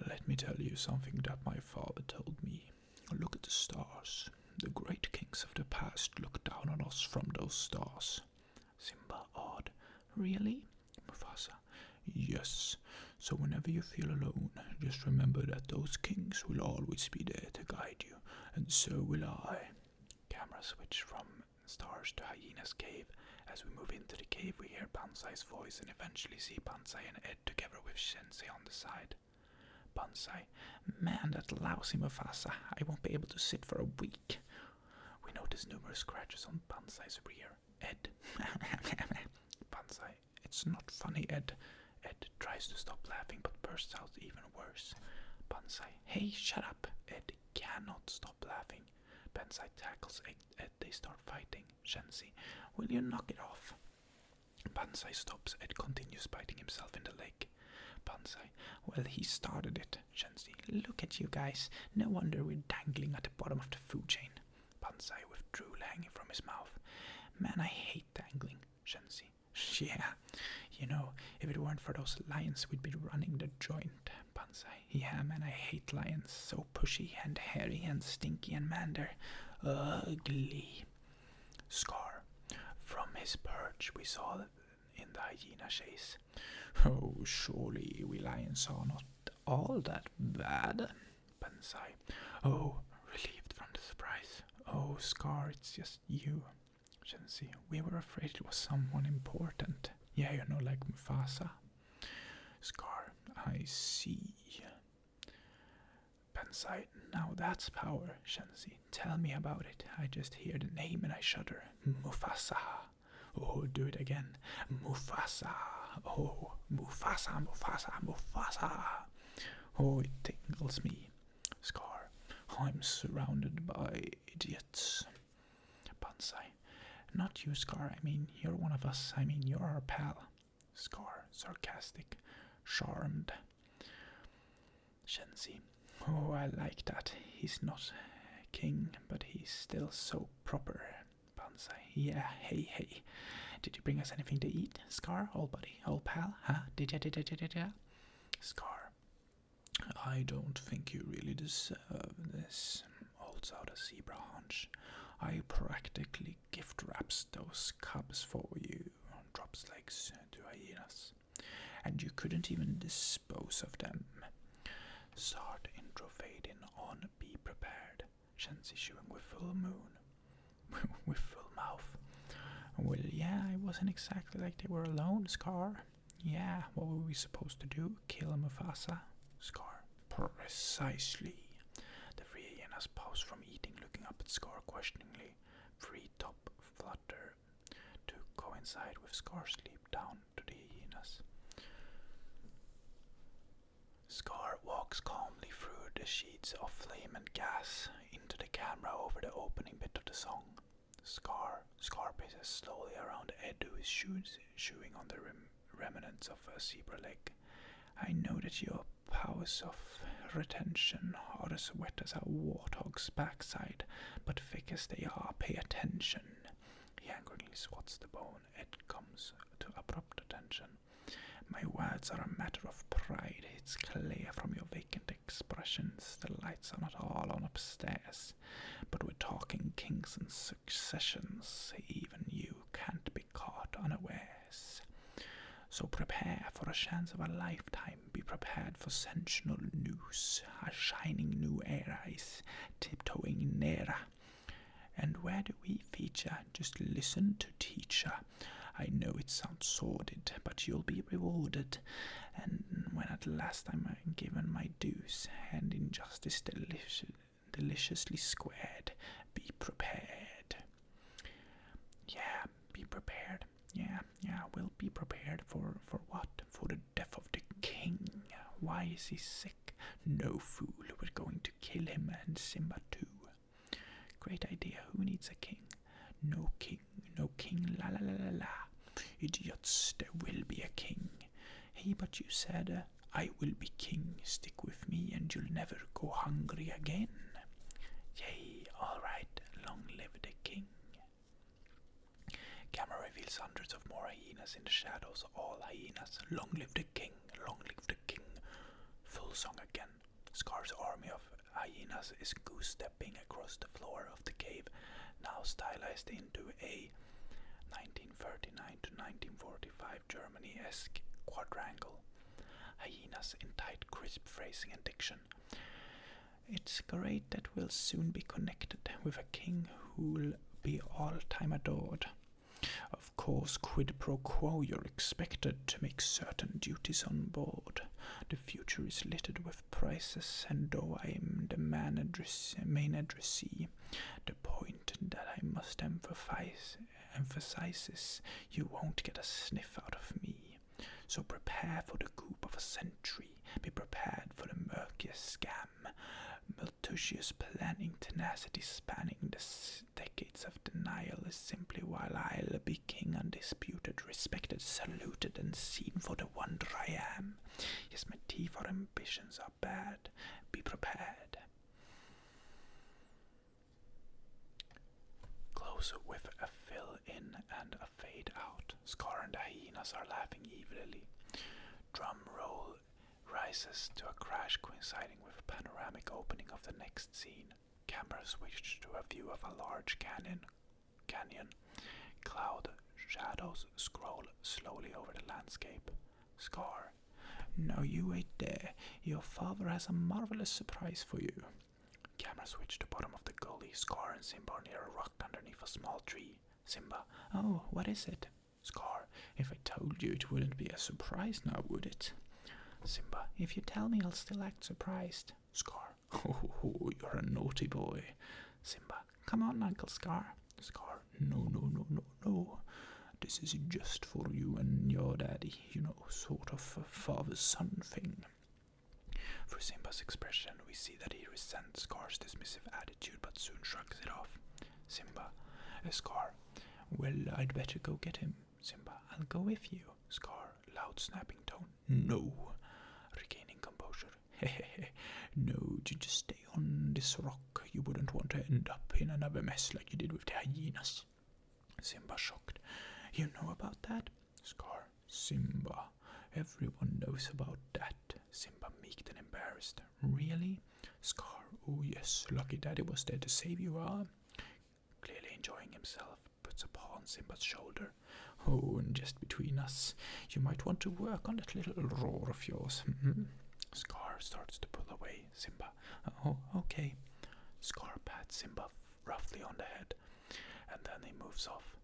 let me tell you something that my father told me. Look at the stars. The great kings of the past look down on us from those stars. Simba awed. Really? Mufasa, yes. So whenever you feel alone, just remember that those kings will always be there to guide you, and so will I. Camera switch from stars to Hyena's cave. As we move into the cave, we hear Banzai's voice and eventually see Banzai and Ed together with Shensi on the side. Banzai, man, that lousy Mufasa. I won't be able to sit for a week. We notice numerous scratches on Banzai's rear. Ed. Banzai, it's not funny, Ed. Ed tries to stop laughing but bursts out even worse. Banzai, hey, shut up. Ed cannot stop laughing. Banzai tackles Ed. They start fighting. Shensi, will you knock it off? Banzai stops. Ed continues biting himself in the leg. Banzai, well, he started it. Shensi, look at you guys. No wonder we're dangling at the bottom of the food chain. Banzai with drool hanging from his mouth. Man, I hate dangling. Shensi, yeah, you know, if it weren't for those lions, we'd be running the joint. Banzai, yeah, man, I hate lions. So pushy and hairy and stinky, and man, they're ugly. Scar, from his perch, we saw in the hyena chase. Oh, surely we lions are not all that bad. Banzai, oh, relieved from the surprise. Oh, Scar, it's just you. Shensi, we were afraid it was someone important. Yeah, you know, like Mufasa. Scar, I see. Banzai, now that's power. Shensi, tell me about it. I just hear the name and I shudder. Mufasa. Oh, do it again. Mufasa. Oh, Mufasa, Mufasa, Mufasa. Oh, it tingles me. Scar, I'm surrounded by idiots. Banzai, not you, Scar. I mean, you're one of us. I mean, you're our pal. Scar, sarcastic, charmed. Shensi, oh, I like that. He's not king, but he's still so proper. Banzai, yeah, hey. Did you bring us anything to eat, Scar, old buddy, old pal? Huh? Did ya? Scar, I don't think you really deserve this. Holds out a zebra haunch. I practically gift wraps those cubs for you. Drops legs to hyenas. And you couldn't even dispose of them. Start intro fade in on Be Prepared. Shensi chewing with full moon. With full mouth. Well, yeah, it wasn't exactly like they were alone, Scar. Yeah, what were we supposed to do? Kill Mufasa? Scar, precisely. The three hyenas pause from eating, looking up at Scar questioningly. Free top flutter to coincide with Scar's leap down to the hyenas. Scar walks calmly through the sheets of flame and gas into the camera over the opening bit of the song. Scar paces slowly around Ed, who is chewing on the remnants of a zebra leg. I know that your powers of retention are as wet as a warthog's backside, but thick as they are, pay attention. He angrily swats the bone. Ed comes to abrupt attention. My words are a matter of pride. It's clear from your vacant expressions. The lights are not all on upstairs, but we're talking kings and successions. Even you can't be caught unawares. So prepare for a chance of a lifetime. Be prepared for sensational news. A shining new era is tiptoeing nearer. And where do we feature? Just listen to teacher. I know it sounds sordid, but you'll be rewarded. And when at last I'm given my dues, and injustice deliciously squared, be prepared. Yeah, be prepared. Yeah, we'll be prepared for what? For the death of the king. Why is he sick? No fool, we're going to kill him and Simba too. Great idea, who needs a king? No king, la la la la la. Idiots, there will be a king. Hey, but you said, I will be king, stick with me and you'll never go hungry again. Yay, alright, long live the king. Camera reveals hundreds of more hyenas in the shadows, all hyenas. Long live the king, long live the king. Full song again. Scar's army of hyenas is goose-stepping across the floor of the cave, now stylized into a 1939 to 1945 Germany-esque quadrangle. hyenas in tight, crisp phrasing and diction. It's great that we'll soon be connected with a king who'll be all-time adored. Of course, quid pro quo, you're expected to make certain duties on board. The future is littered with prizes, and though I'm the main addressee, the point that I must emphasize is you won't get a sniff out of me. So prepare for the coup of a century. Be prepared for the murkiest scam. Malthusius planning, tenacity spanning the decades of denial is simply while I'll be king undisputed, respected, saluted, and seen for the wonder I am. Yes, my teeth or ambitions are bad. Be prepared. Close with a fill in and a fade out. Scar and the hyenas are laughing evilly. Drum roll rises to a crash coinciding with a panoramic opening of the next scene. Camera switched to a view of a large canyon. Cloud shadows scroll slowly over the landscape. Scar. Now you wait there. Your father has a marvelous surprise for you. Camera switched to bottom of the gully. Scar and Simba are near a rock underneath a small tree. Simba. Oh, what is it? Scar. If I told you, it wouldn't be a surprise now, would it? Simba. If you tell me, I'll still act surprised. Scar. Oh, you're a naughty boy. Simba. Come on, Uncle Scar. Scar. No. This is just for you and your daddy, sort of a father-son thing. For Simba's expression, we see that he resents Scar's dismissive attitude, but soon shrugs it off. Simba. Scar. Well, I'd better go get him. Simba. I'll go with you. Scar. Loud snapping tone. No. Regaining composure. Hehehe. No, you just stay on this rock. You wouldn't want to end up in another mess like you did with the hyenas. Simba shocked. You know about that? Scar. Simba. Everyone knows about that. Simba meeked and embarrassed. Really? Scar. Oh yes, lucky Daddy was there to save you, Clearly enjoying himself, puts a paw on Simba's shoulder. Oh, and just between us, you might want to work on that little roar of yours. Scar starts to pull away. Simba. Oh, okay. Scar pats Simba roughly on the head, and then he moves off.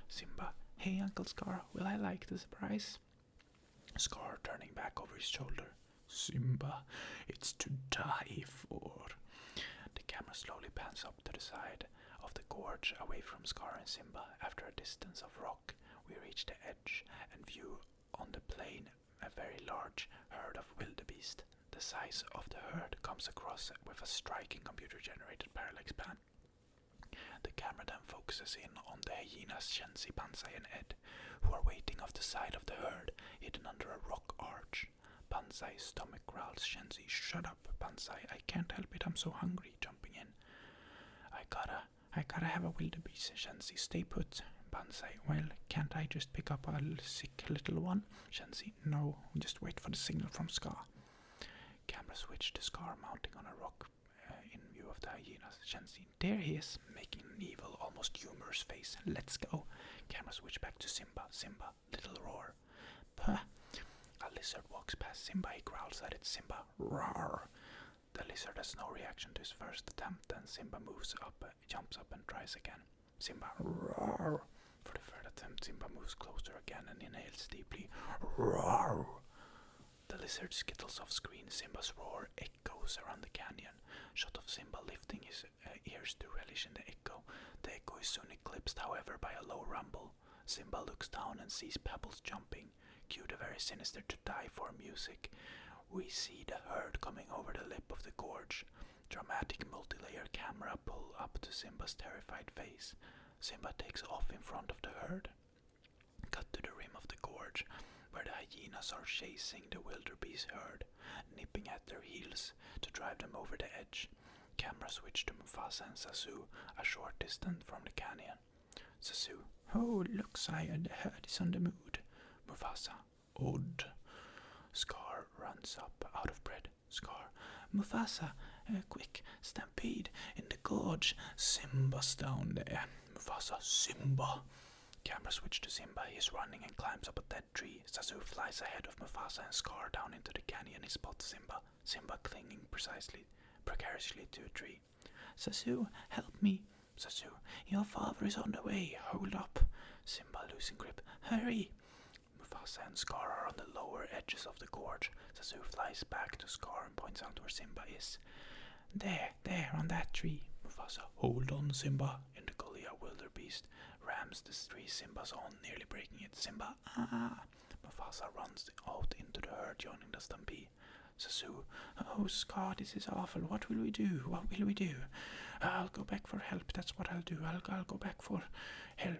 Simba. Hey, Uncle Scar, will I like the surprise? Scar turning back over his shoulder. Simba, it's to die for. The camera slowly pans up to the side of the gorge away from Scar and Simba. After a distance of rock, we reach the edge and view on the plain a very large herd of wildebeest. The size of the herd comes across with a striking computer-generated parallax pan. The camera then focuses in on the hyenas Shenzi, Banzai and Ed, who are waiting off the side of the herd, hidden under a rock arch. Banzai's stomach growls. Shenzi, shut up, Banzai, I can't help it, I'm so hungry, jumping in. I gotta have a wildebeest, Shenzi, stay put. Banzai, well, can't I just pick up a sick little one? Shenzi, no, just wait for the signal from Scar. Camera switch to Scar mounting on a rock in view of the hyenas. Shenzi, there he is, making an evil, almost humorous face. Let's go. Camera switch back to Simba. Simba, little roar. Puh. A lizard walks past Simba. He growls at it. Simba, roar. The lizard has no reaction to his first attempt. Then Simba jumps up and tries again. Simba, roar. For the third attempt, Simba moves closer again and inhales deeply. Roar. The lizard skittles off screen. Simba's roar echoes around the canyon. Shot of Simba lifting his ears to relish in the echo. The echo is soon eclipsed, however, by a low rumble. Simba looks down and sees pebbles jumping. Cue the very sinister to die for music. We see the herd coming over the lip of the gorge. Dramatic multi-layer camera pull up to Simba's terrified face. Simba takes off in front of the herd. Cut to the rim of the gorge, where the hyenas are chasing the wildebeest herd, nipping at their heels to drive them over the edge. Camera switch to Mufasa and Sasu, a short distance from the canyon. Sasu, oh, look, Sire, the herd is on the move. Mufasa, odd. Scar runs up, out of breath. Scar, Mufasa, quick, stampede in the gorge. Simba's down there. Mufasa, Simba. Camera switch to Simba. He's running and climbs up a dead tree. Zazu flies ahead of Mufasa and Scar down into the canyon. He spots Simba. Simba clinging precariously to a tree. Zazu, help me. Zazu, your father is on the way. Hold up. Simba losing grip. Hurry. Mufasa and Scar are on the lower edges of the gorge. Zazu flies back to Scar and points out where Simba is. There, on that tree. Mufasa, hold on, Simba. In the gully, a wildebeest rams the tree Simba's on, nearly breaking it. Simba, ah! Mufasa runs out into the herd, joining the stampede. Zazu, oh, Scar, this is awful. What will we do? What will we do? I'll go back for help. That's what I'll do. I'll go back for help.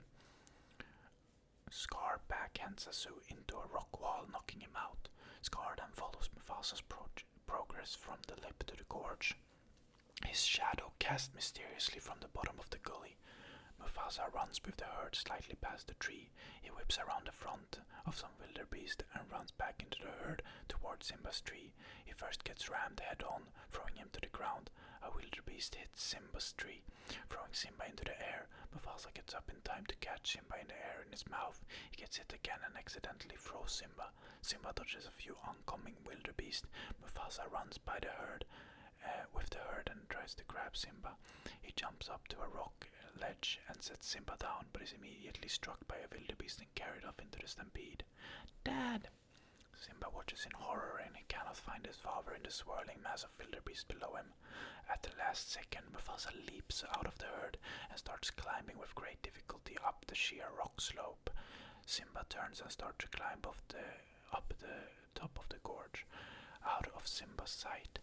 Scar backhands Zazu into a rock wall, knocking him out. Scar then follows Mufasa's progress from the lip to the gorge. His shadow cast mysteriously from the bottom of the gully. Mufasa runs with the herd slightly past the tree. He whips around the front of some wildebeest and runs back into the herd towards Simba's tree. He first gets rammed head on, throwing him to the ground. A wildebeest hits Simba's tree, throwing Simba into the air. Mufasa gets up in time to catch Simba in the air in his mouth. He gets hit again and accidentally throws Simba. Simba dodges a few oncoming wildebeest. Mufasa runs by the herd with the herd and tries to grab Simba. He jumps up to a rock ledge and sets Simba down, but is immediately struck by a wildebeest and carried off into the stampede. Dad! Simba watches in horror and he cannot find his father in the swirling mass of wildebeest below him. At the last second, Mufasa leaps out of the herd and starts climbing with great difficulty up the sheer rock slope. Simba turns and starts to climb up the top of the gorge, out of Simba's sight.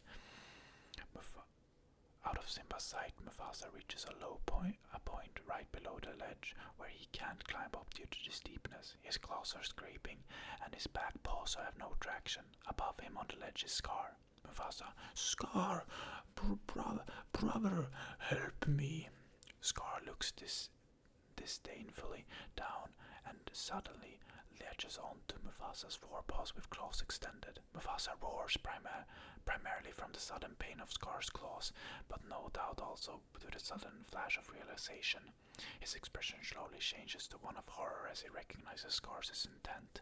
Mufasa reaches a point right below the ledge where he can't climb up due to the steepness. His claws are scraping and his back paws have no traction. Above him on the ledge is Scar. Mufasa, Scar, brother, help me. Scar looks disdainfully down and suddenly latches on to Mufasa's forepaws with claws extended. Mufasa roars primarily from the sudden pain of Scar's claws, but no doubt also to the sudden flash of realization. His expression slowly changes to one of horror as he recognizes Scar's intent.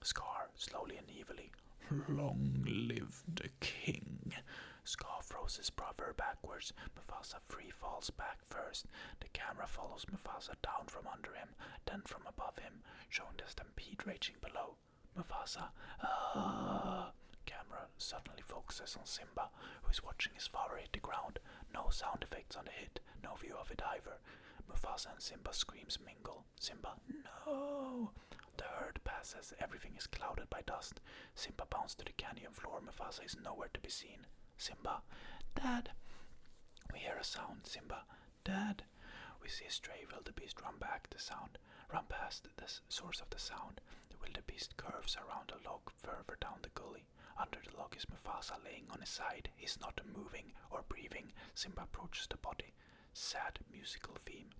Scar, slowly and evilly, long live the king. Scar throws his brother backwards. Mufasa free falls back first. The camera follows Mufasa down from under him, then from above him, showing the stampede raging below. Mufasa, ah! Camera suddenly focuses on Simba, who is watching his father hit the ground. No sound effects on the hit, no view of it either. Mufasa and Simba's screams mingle. Simba, no! The herd passes, everything is clouded by dust. Simba bounces to the canyon floor. Mufasa is nowhere to be seen. Simba, Dad! We hear a sound. Simba, Dad! We see a stray wildebeest run past the source of the sound. The wildebeest curves around a log further down the gully. Under the log is Mufasa laying on his side. He's not moving or breathing. Simba approaches the body. Sad musical theme.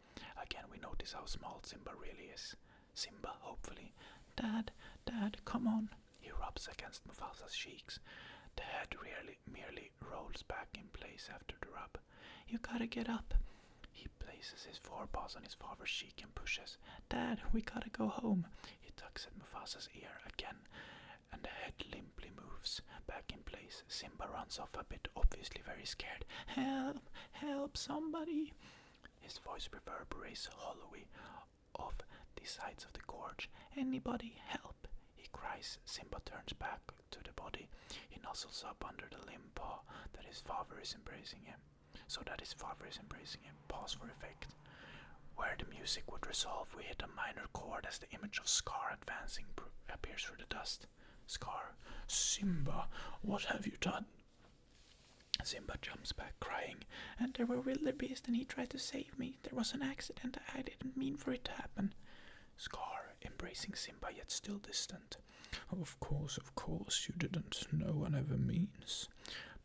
Again we notice how small Simba really is. Simba, hopefully, Dad, come on. He rubs against Mufasa's cheeks. The head merely rolls back in place after the rub. You gotta get up. He places his forepaws on his father's cheek and pushes. Dad, we gotta go home. He tugs at Mufasa's ear again, and the head limply moves back in place. Simba runs off a bit, obviously very scared. Help, somebody. His voice reverberates hollowly off the sides of the gorge. Anybody, help, he cries. Simba turns back to the body. He nuzzles up under the limp paw that his father is embracing him. Pause for effect. Where the music would resolve, we hit a minor chord as the image of Scar advancing appears through the dust. Scar, Simba, what have you done? Simba jumps back crying. And there were wildebeest and he tried to save me. There was an accident. I didn't mean for it to happen. Scar, embracing Simba yet still distant. Of course, you didn't. No one ever means.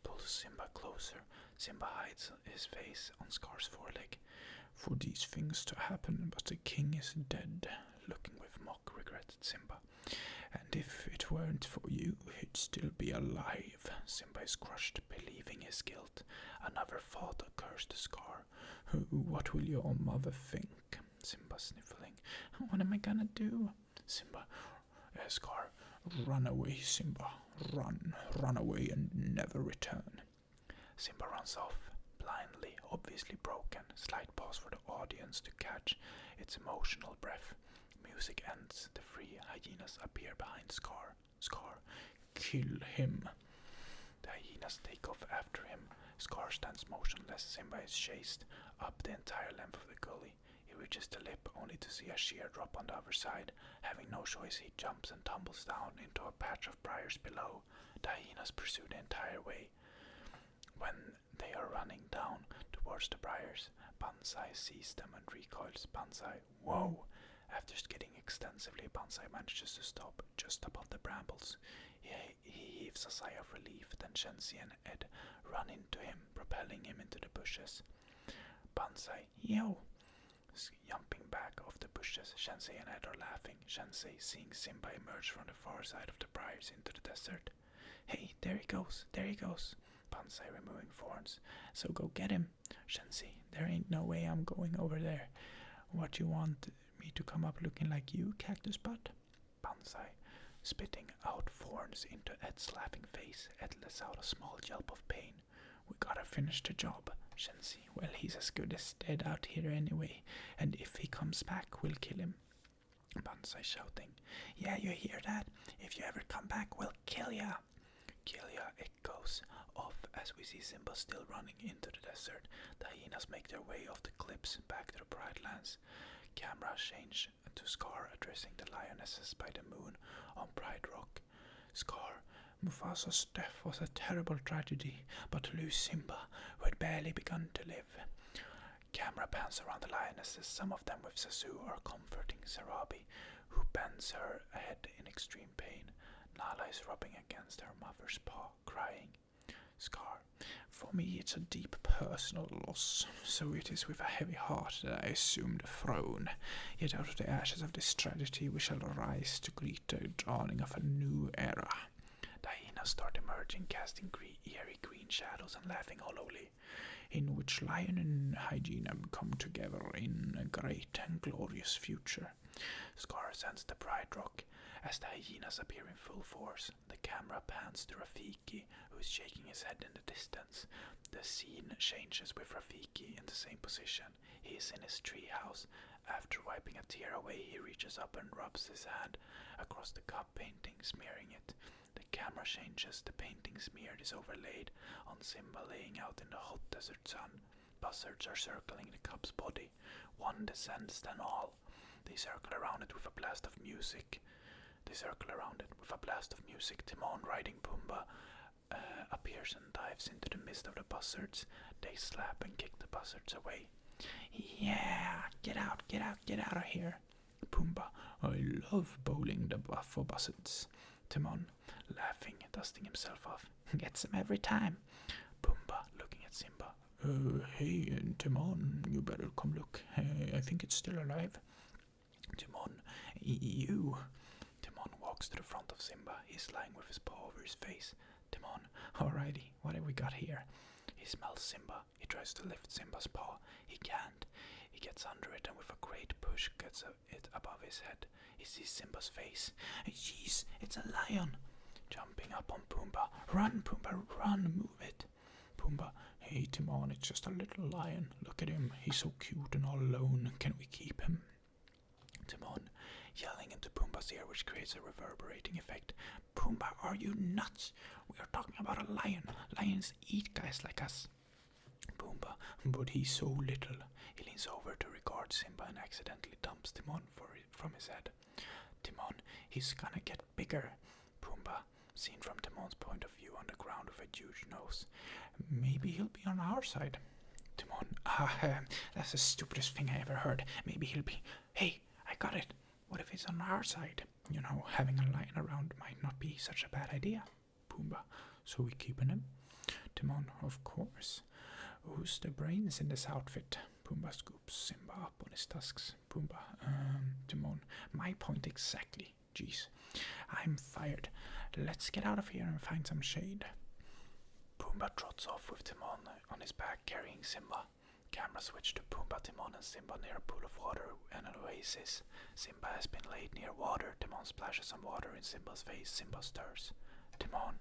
Pulls Simba closer. Simba hides his face on Scar's foreleg. For these things to happen, but the king is dead. Looking with mock regret at Simba. And if it weren't for you, he'd still be alive. Simba is crushed, believing his guilt. Another thought occurs to Scar. What will your mother think? Simba sniffling. What am I gonna do? Simba. Scar. Run away, Simba. Run away and never return. Simba runs off, blindly, obviously broken. Slight pause for the audience to catch its emotional breath. Music ends. The three hyenas appear behind Scar. Scar. Kill him. The hyenas take off after him. Scar stands motionless. Simba is chased up the entire length of the gully. He reaches the lip only to see a sheer drop on the other side. Having no choice, he jumps and tumbles down into a patch of briars below. The hyenas pursue the entire way. When they are running down towards the briars, Banzai sees them and recoils. Banzai, whoa! After skidding extensively, Banzai manages to stop just above the brambles. He heaves a sigh of relief. Then Shenzi and Ed run into him, propelling him into the bushes. Banzai, yo! Jumping back off the bushes, Shenzi and Ed are laughing. Shenzi seeing Simba emerge from the far side of the briars into the desert. Hey, there he goes, Banzai removing thorns. So go get him. Shenzi, there ain't no way I'm going over there. What, you want me to come up looking like you, Cactus Butt? Banzai, spitting out thorns into Ed's laughing face. Ed lets out a small yelp of pain. We gotta finish the job. Shenzi, well, he's as good as dead out here anyway, and if he comes back, we'll kill him. Banzai shouting, yeah, you hear that? If you ever come back, we'll kill ya. Kill ya echoes off as we see Simba still running into the desert. The hyenas make their way off the cliffs back to the Pride Lands. Camera change to Scar addressing the lionesses by the moon on Pride Rock. Scar, Mufasa's death was a terrible tragedy, but to lose Simba, who had barely begun to live. Camera pans around the lionesses, some of them with Zazu are comforting Sarabi, who bends her head in extreme pain. Nala is rubbing against her mother's paw, crying. Scar, for me it's a deep personal loss, so it is with a heavy heart that I assume the throne. Yet out of the ashes of this tragedy we shall arise to greet the dawning of a new era. The hyenas start emerging, casting eerie green shadows and laughing hollowly, in which lion and hyena come together in a great and glorious future. Scar ascends the Pride Rock. As the hyenas appear in full force, the camera pans to Rafiki, who is shaking his head in the distance. The scene changes with Rafiki in the same position. He is in his tree house. After wiping a tear away, he reaches up and rubs his hand across the cup painting, smearing it. The camera changes. The painting smeared is overlaid on Simba laying out in the hot desert sun. Buzzards are circling the cup's body. One descends, then all. They circle around it with a blast of music. Timon, riding Pumbaa, appears and dives into the midst of the buzzards. They slap and kick the buzzards away. Yeah, get out of here. Pumbaa, I love bowling for buzzards. Timon, laughing, dusting himself off. Gets them every time. Pumbaa, looking at Simba. Hey, Timon, you better come look. I think it's still alive. Timon, you. Timon walks to the front of Simba. He's lying with his paw over his face. Timon, alrighty, what have we got here? He smells Simba. He tries to lift Simba's paw. He can't. He gets under it and with a great push gets it above his head. He sees Simba's face. Jeez, it's a lion. Jumping up on Pumbaa. Run, Pumbaa, run, move it. Pumbaa, hey Timon, it's just a little lion. Look at him, he's so cute and all alone. Can we keep him? Timon, yelling into Pumbaa's ear, which creates a reverberating effect. Pumbaa, are you nuts? We are talking about a lion. Lions eat guys like us. Pumbaa, but he's so little. He leans over to regard Simba and accidentally dumps Timon from his head. Timon, he's gonna get bigger. Pumbaa, seen from Timon's point of view on the ground with a huge nose. Maybe he'll be on our side. Timon, that's the stupidest thing I ever heard. Maybe he'll be... Hey, I got it. What if he's on our side? You know, having a lion around might not be such a bad idea. Pumbaa, so we keeping him? Timon, of course. Who's the brains in this outfit? Pumbaa scoops Simba up on his tusks. Pumbaa, Timon, my point exactly. Jeez, I'm fired. Let's get out of here and find some shade. Pumbaa trots off with Timon on his back carrying Simba. Camera switch to Pumbaa, Timon and Simba near a pool of water and an oasis. Simba has been laid near water. Timon splashes some water in Simba's face. Simba stirs. Timon,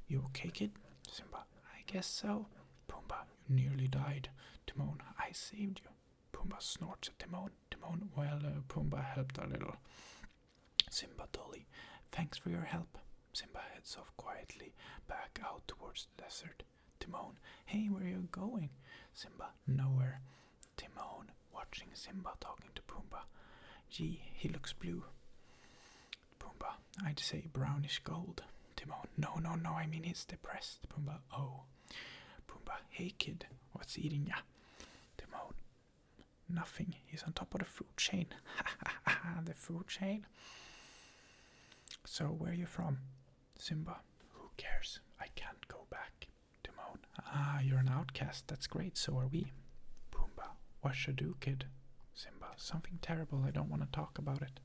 you okay, kid? Simba, I guess so. Pumbaa, you nearly died. Timon, I saved you. Pumbaa snorts at Timon. Timon, well, Pumbaa helped a little. Simba dully, thanks for your help. Simba heads off quietly back out towards the desert. Timon, hey, where are you going? Simba, nowhere. Timon, watching Simba talking to Pumbaa. Gee, he looks blue. Pumbaa, I'd say brownish gold. Timon, no, I mean he's depressed. Pumbaa, oh. Pumbaa, hey kid, what's eating ya? Timon, nothing, he's on top of the food chain. The food chain? So where are you from? Simba, who cares? I can't go back. Timon, you're an outcast, that's great, so are we. Pumbaa, what should I do, kid? Simba, something terrible, I don't want to talk about it.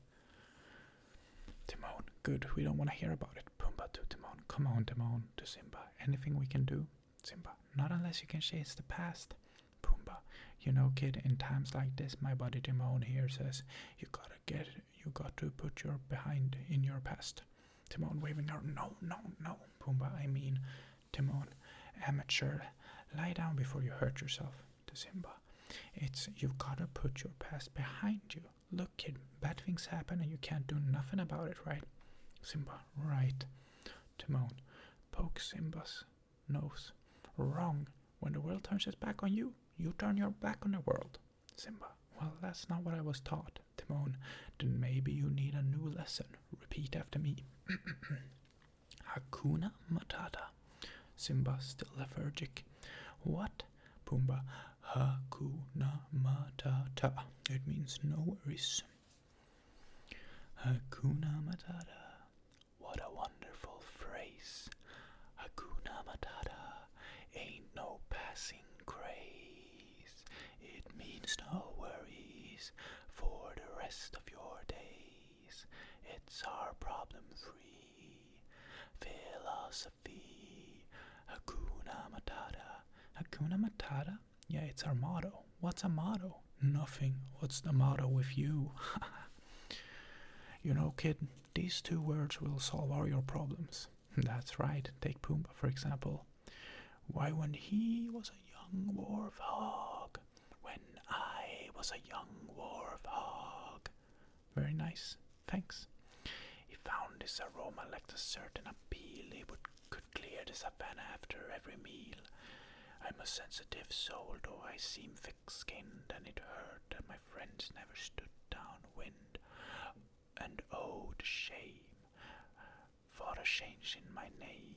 Timon, good, we don't want to hear about it. Pumbaa to Timon, come on Timon. To Simba, anything we can do? Simba, not unless you can chase the past. Pumbaa, you know kid, in times like this my buddy Timon here says you got to put your behind in your past. Timon waving her, no. Pumbaa, I mean, Timon, amateur, lie down before you hurt yourself. To Simba, it's you've got to put your past behind you. Look kid, bad things happen and you can't do nothing about it, right? Simba, right. Timon, poke Simba's nose. Wrong. When the world turns its back on you, you turn your back on the world. Simba, well, that's not what I was taught. Timon, then maybe you need a new lesson. Repeat after me. Hakuna Matata. Simba, still lethargic. What? Pumbaa, Hakuna Matata. It means no worries. Hakuna Matata. What a wonderful phrase. Hakuna Matata. Ain't no passing craze. It means no worries for the rest of your days. It's our problem-free philosophy. Hakuna Matata. Hakuna Matata? Yeah, it's our motto. What's a motto? Nothing. What's the motto with you? You know, kid, these two words will solve all your problems. That's right. Take Pumbaa, for example. Why, when he was a young warthog. When I was a young warthog. Very nice. Thanks. He found this aroma like a certain appeal. He could clear the savannah after every meal. I'm a sensitive soul, though I seem thick-skinned, and it hurt that my friends never stood downwind. And oh, the shame, for a change in my name,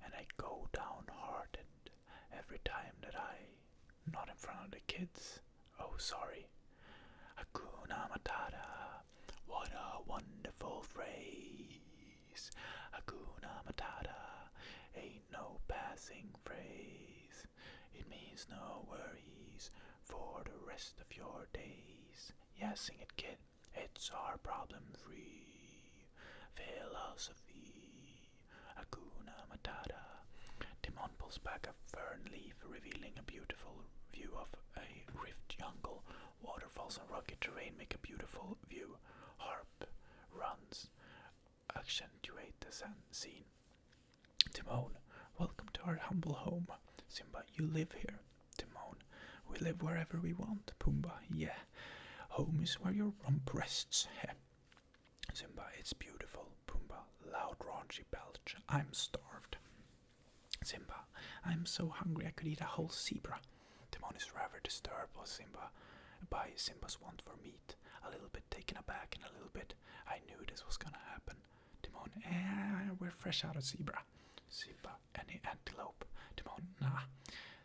and I go downhearted every time that not in front of the kids, oh sorry. Hakuna Matata, what a wonderful phrase. Hakuna Matata, ain't no passing phrase. It means no worries for the rest of your days. Yeah, sing it kid. It's our problem-free philosophy. Hakuna Matata. Timon pulls back a fern leaf, revealing a beautiful view of a rift jungle. Waterfalls and rugged terrain make a beautiful view. Harp runs accentuate the scene. Timon, welcome to our humble home. Simba, you live here. Timon, we live wherever we want. Pumbaa, yeah. Home is where your rump rests. Simba, it's beautiful. Pumbaa, loud raunchy belch. I'm starved. Simba, I'm so hungry I could eat a whole zebra. Timon is rather disturbed by Simba's want for meat. A little bit taken aback and a little bit, I knew this was gonna happen. Timon, we're fresh out of zebra. Simba, any antelope? Timon, nah.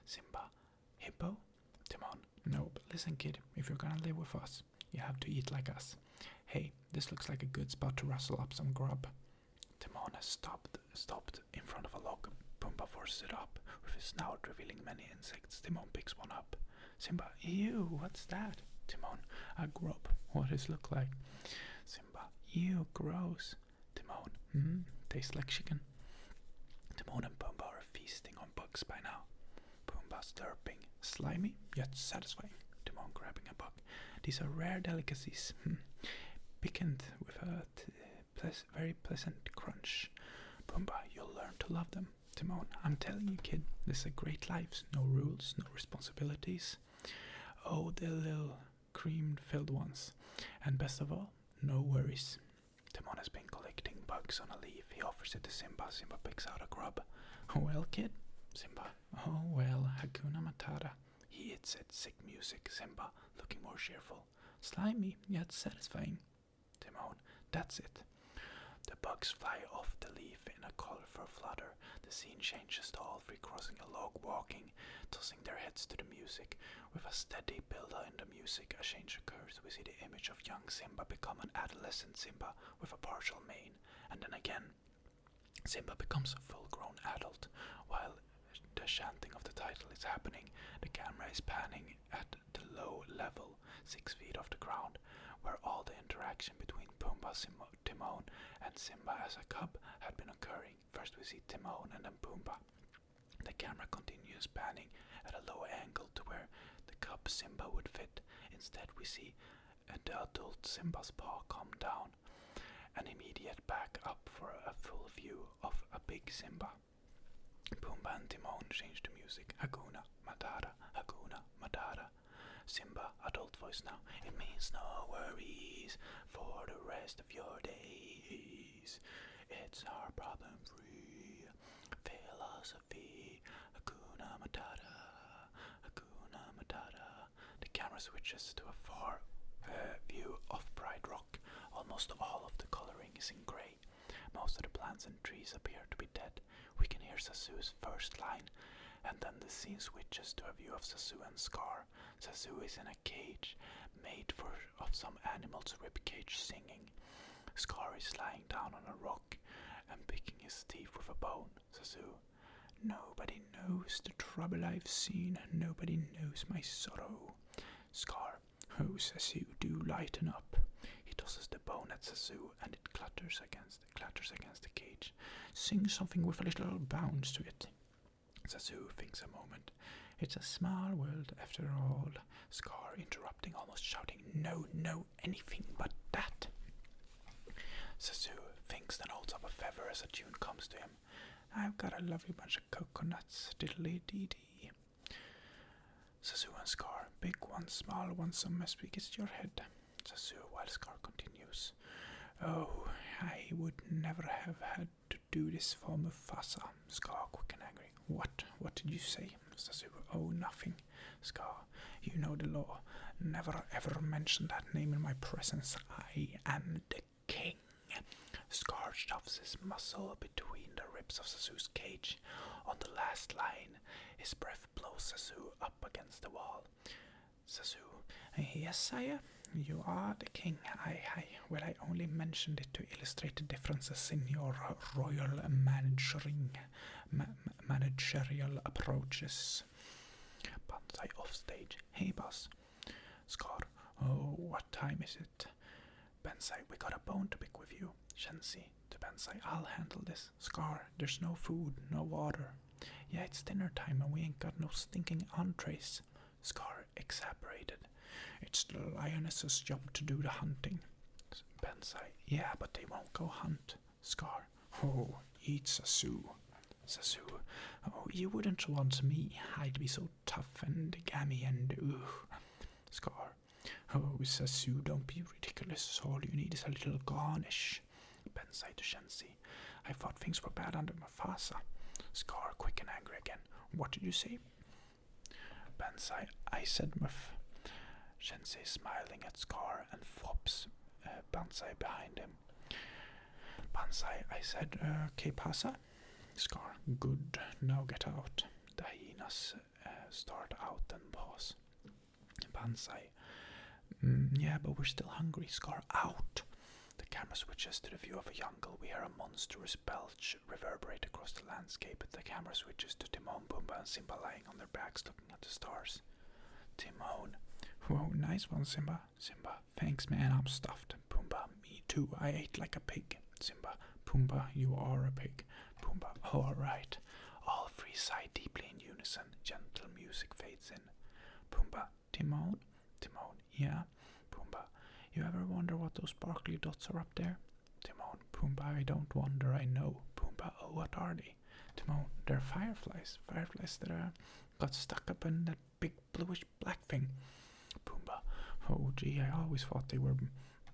Simba, hippo? Timon, no, but listen kid, if you're gonna live with us, you have to eat like us. Hey, this looks like a good spot to rustle up some grub. Timon has stopped in front of a log. Pumbaa forces it up, with his snout revealing many insects. Timon picks one up. Simba, ew, what's that? Timon, a grub. What does it look like? Simba, ew, gross. Timon, tastes like chicken. Timon and Pumbaa are feasting on bugs by now. Pumbaa, slurping. Slimy, yet satisfying. Timon grabbing a bug. These are rare delicacies. Piquant with a very pleasant crunch. Pumbaa, you'll learn to love them. Timon, I'm telling you, kid, this is a great life. No rules, no responsibilities. Oh, the little cream-filled ones. And best of all, no worries. Timon has been collecting bugs on a leaf. He offers it to Simba. Simba picks out a grub. Well, kid? Simba. Oh, well, Hakuna Matata. He eats it. Sick music. Simba, looking more cheerful. Slimy, yet satisfying. Timon, that's it. The bugs fly off the leaf in a colorful flutter. The scene changes to all three crossing a log, walking, tossing their heads to the music. With a steady build-up in the music, a change occurs. We see the image of young Simba become an adolescent Simba with a partial mane, and then again, Simba becomes a full-grown adult. While the chanting of the title is happening, the camera is panning at the low level, 6 feet off the ground, where all the interaction between Pumbaa, Timon, and Simba as a cub had been occurring. First we see Timon and then Pumbaa. The camera continues panning at a low angle to where the cub Simba would fit. Instead we see the adult Simba's paw come down. An immediate back up for a full view of a big Simba. Pumbaa and Timon change the music. Hakuna Matata, Hakuna Matata. Simba, adult voice now. It means no worries for the rest of your days. It's our problem-free philosophy. Hakuna Matata, Hakuna Matata. The camera switches to a far view of Pride Rock. Almost all of the coloring is in grey. Most of the plants and trees appear to be dead. We can hear Sasu's first line, and then the scene switches to a view of Sasu and Scar. Sasu is in a cage made of some animal's ribcage singing. Scar is lying down on a rock and picking his teeth with a bone. Sasu, nobody knows the trouble I've seen. Nobody knows my sorrow. Scar, oh Sasu, do lighten up. He tosses the bone at Sasu and it clatters against the cage. Sing something with a little bounce to it. Sasu thinks a moment. It's a small world after all. Scar interrupting, almost shouting, no, anything but that. Sasu thinks, then holds up a feather as a tune comes to him. I've got a lovely bunch of coconuts, diddly-dee-dee. Sasu and Scar, big ones, small ones, some as big as your head. Sasu, while Scar continues. Oh, I would never have had to do this for Mufasa. Scar, quick and angry. What did you say? Sasu, oh, nothing. Scar, you know the law. Never ever mention that name in my presence. I am the king. Scar shoves his muzzle between the ribs of Sasu's cage. On the last line, his breath blows Sasu up against the wall. Sasu, yes, sire, you are the king. I only mentioned it to illustrate the differences in your royal managerial approaches. Banzai off stage. Hey, boss. Scar, oh, what time is it? Banzai, we got a bone to pick with you. Shensi, to Banzai, I'll handle this. Scar, there's no food, no water. Yeah, it's dinner time and we ain't got no stinking entrees. Scar, exasperated. It's the lioness's job to do the hunting. Banzai, yeah, but they won't go hunt. Scar, oh, eat Sasu. Sasu, oh, you wouldn't want me. I'd be so tough and gammy and Scar, oh, Sasu, don't be ridiculous. All you need is a little garnish. Banzai to Shensi, I thought things were bad under Mufasa. Scar, quick and angry again. What did you say? Banzai, I said Muf. Shensi smiling at Scar and flops Banzai behind him. Banzai, I said, ¿qué pasa? Scar, good, now get out. The hyenas start out and pause. Banzai, yeah, but we're still hungry. Scar, out. The camera switches to the view of a jungle. We hear a monstrous belch reverberate across the landscape. The camera switches to Timon, Pumbaa, and Simba lying on their backs looking at the stars. Timon, whoa, nice one, Simba. Simba, thanks, man, I'm stuffed. Pumbaa, me too, I ate like a pig. Simba, Pumbaa, you are a pig. Pumbaa, all right. All three sigh deeply in unison. unison, gentle music fades in. Pumbaa, Timon? Timon, yeah. Pumbaa, you ever wonder what those sparkly dots are up there? Timon, Pumbaa, I don't wonder, I know. Pumbaa, oh, what are they? Timon, they're fireflies. Fireflies that got stuck up in that big bluish black thing. Pumbaa, oh gee, I always thought they were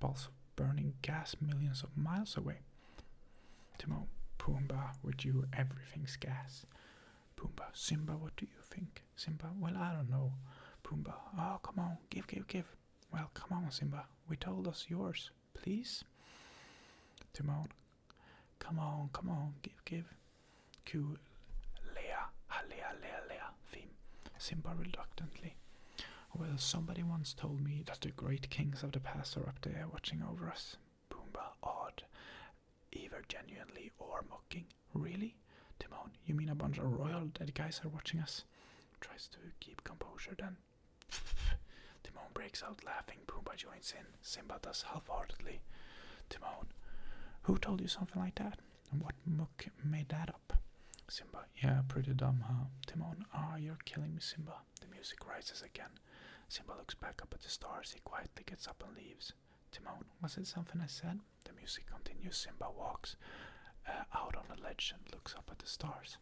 balls of burning gas millions of miles away. Timon, Pumbaa, with you everything's gas. Pumbaa, Simba, what do you think? Simba, well, I don't know. Pumbaa, oh, come on, give. Well, come on, Simba, we told us yours, please. Timon, come on, give. Cue Lea, theme. Simba reluctantly. Well, somebody once told me that the great kings of the past are up there watching over us. Pumbaa, odd, either genuinely or mocking. Really? Timon, you mean a bunch of royal dead guys are watching us? Tries to keep composure then. Timon breaks out laughing. Pumbaa joins in. Simba does half-heartedly. Timon, who told you something like that? And what mook made that up? Simba, yeah, pretty dumb, huh? Timon, you're killing me, Simba. The music rises again. Simba looks back up at the stars. He quietly gets up and leaves. Timon, was it something I said? The music continues. Simba walks out on the ledge and looks up at the stars.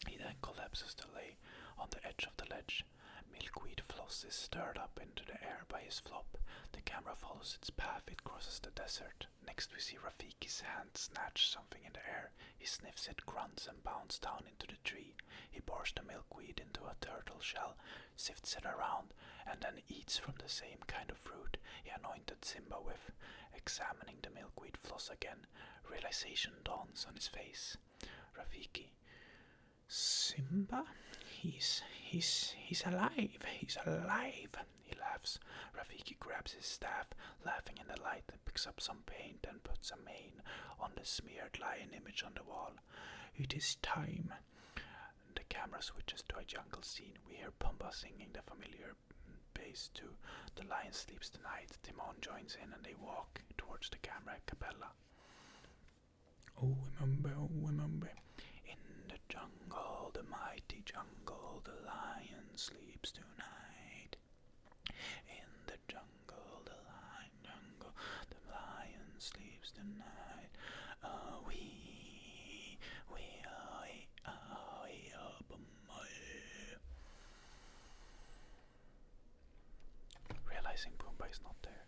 He then collapses to lay on the edge of the ledge. Milkweed floss is stirred up into the air by his flop. The camera follows its path. It crosses the desert. Next we see Rafiki's hand snatch something in the air. He sniffs it, grunts, and bounds down into the tree. He pours the milkweed into a turtle shell, sifts it around, and then eats from the same kind of fruit he anointed Simba with. Examining the milkweed floss again, realization dawns on his face. Rafiki, Simba? He's alive. He's alive. He laughs. Rafiki grabs his staff, laughing in the light, and picks up some paint and puts a mane on the smeared lion image on the wall. It is time. The camera switches to a jungle scene. We hear Pumbaa singing the familiar bass to The Lion Sleeps Tonight. Timon joins in and they walk towards the camera a cappella. Oh, remember. In the jungle, the mighty jungle, the lion sleeps tonight. In the jungle, the lion sleeps tonight. Realizing Pumbaa is not there.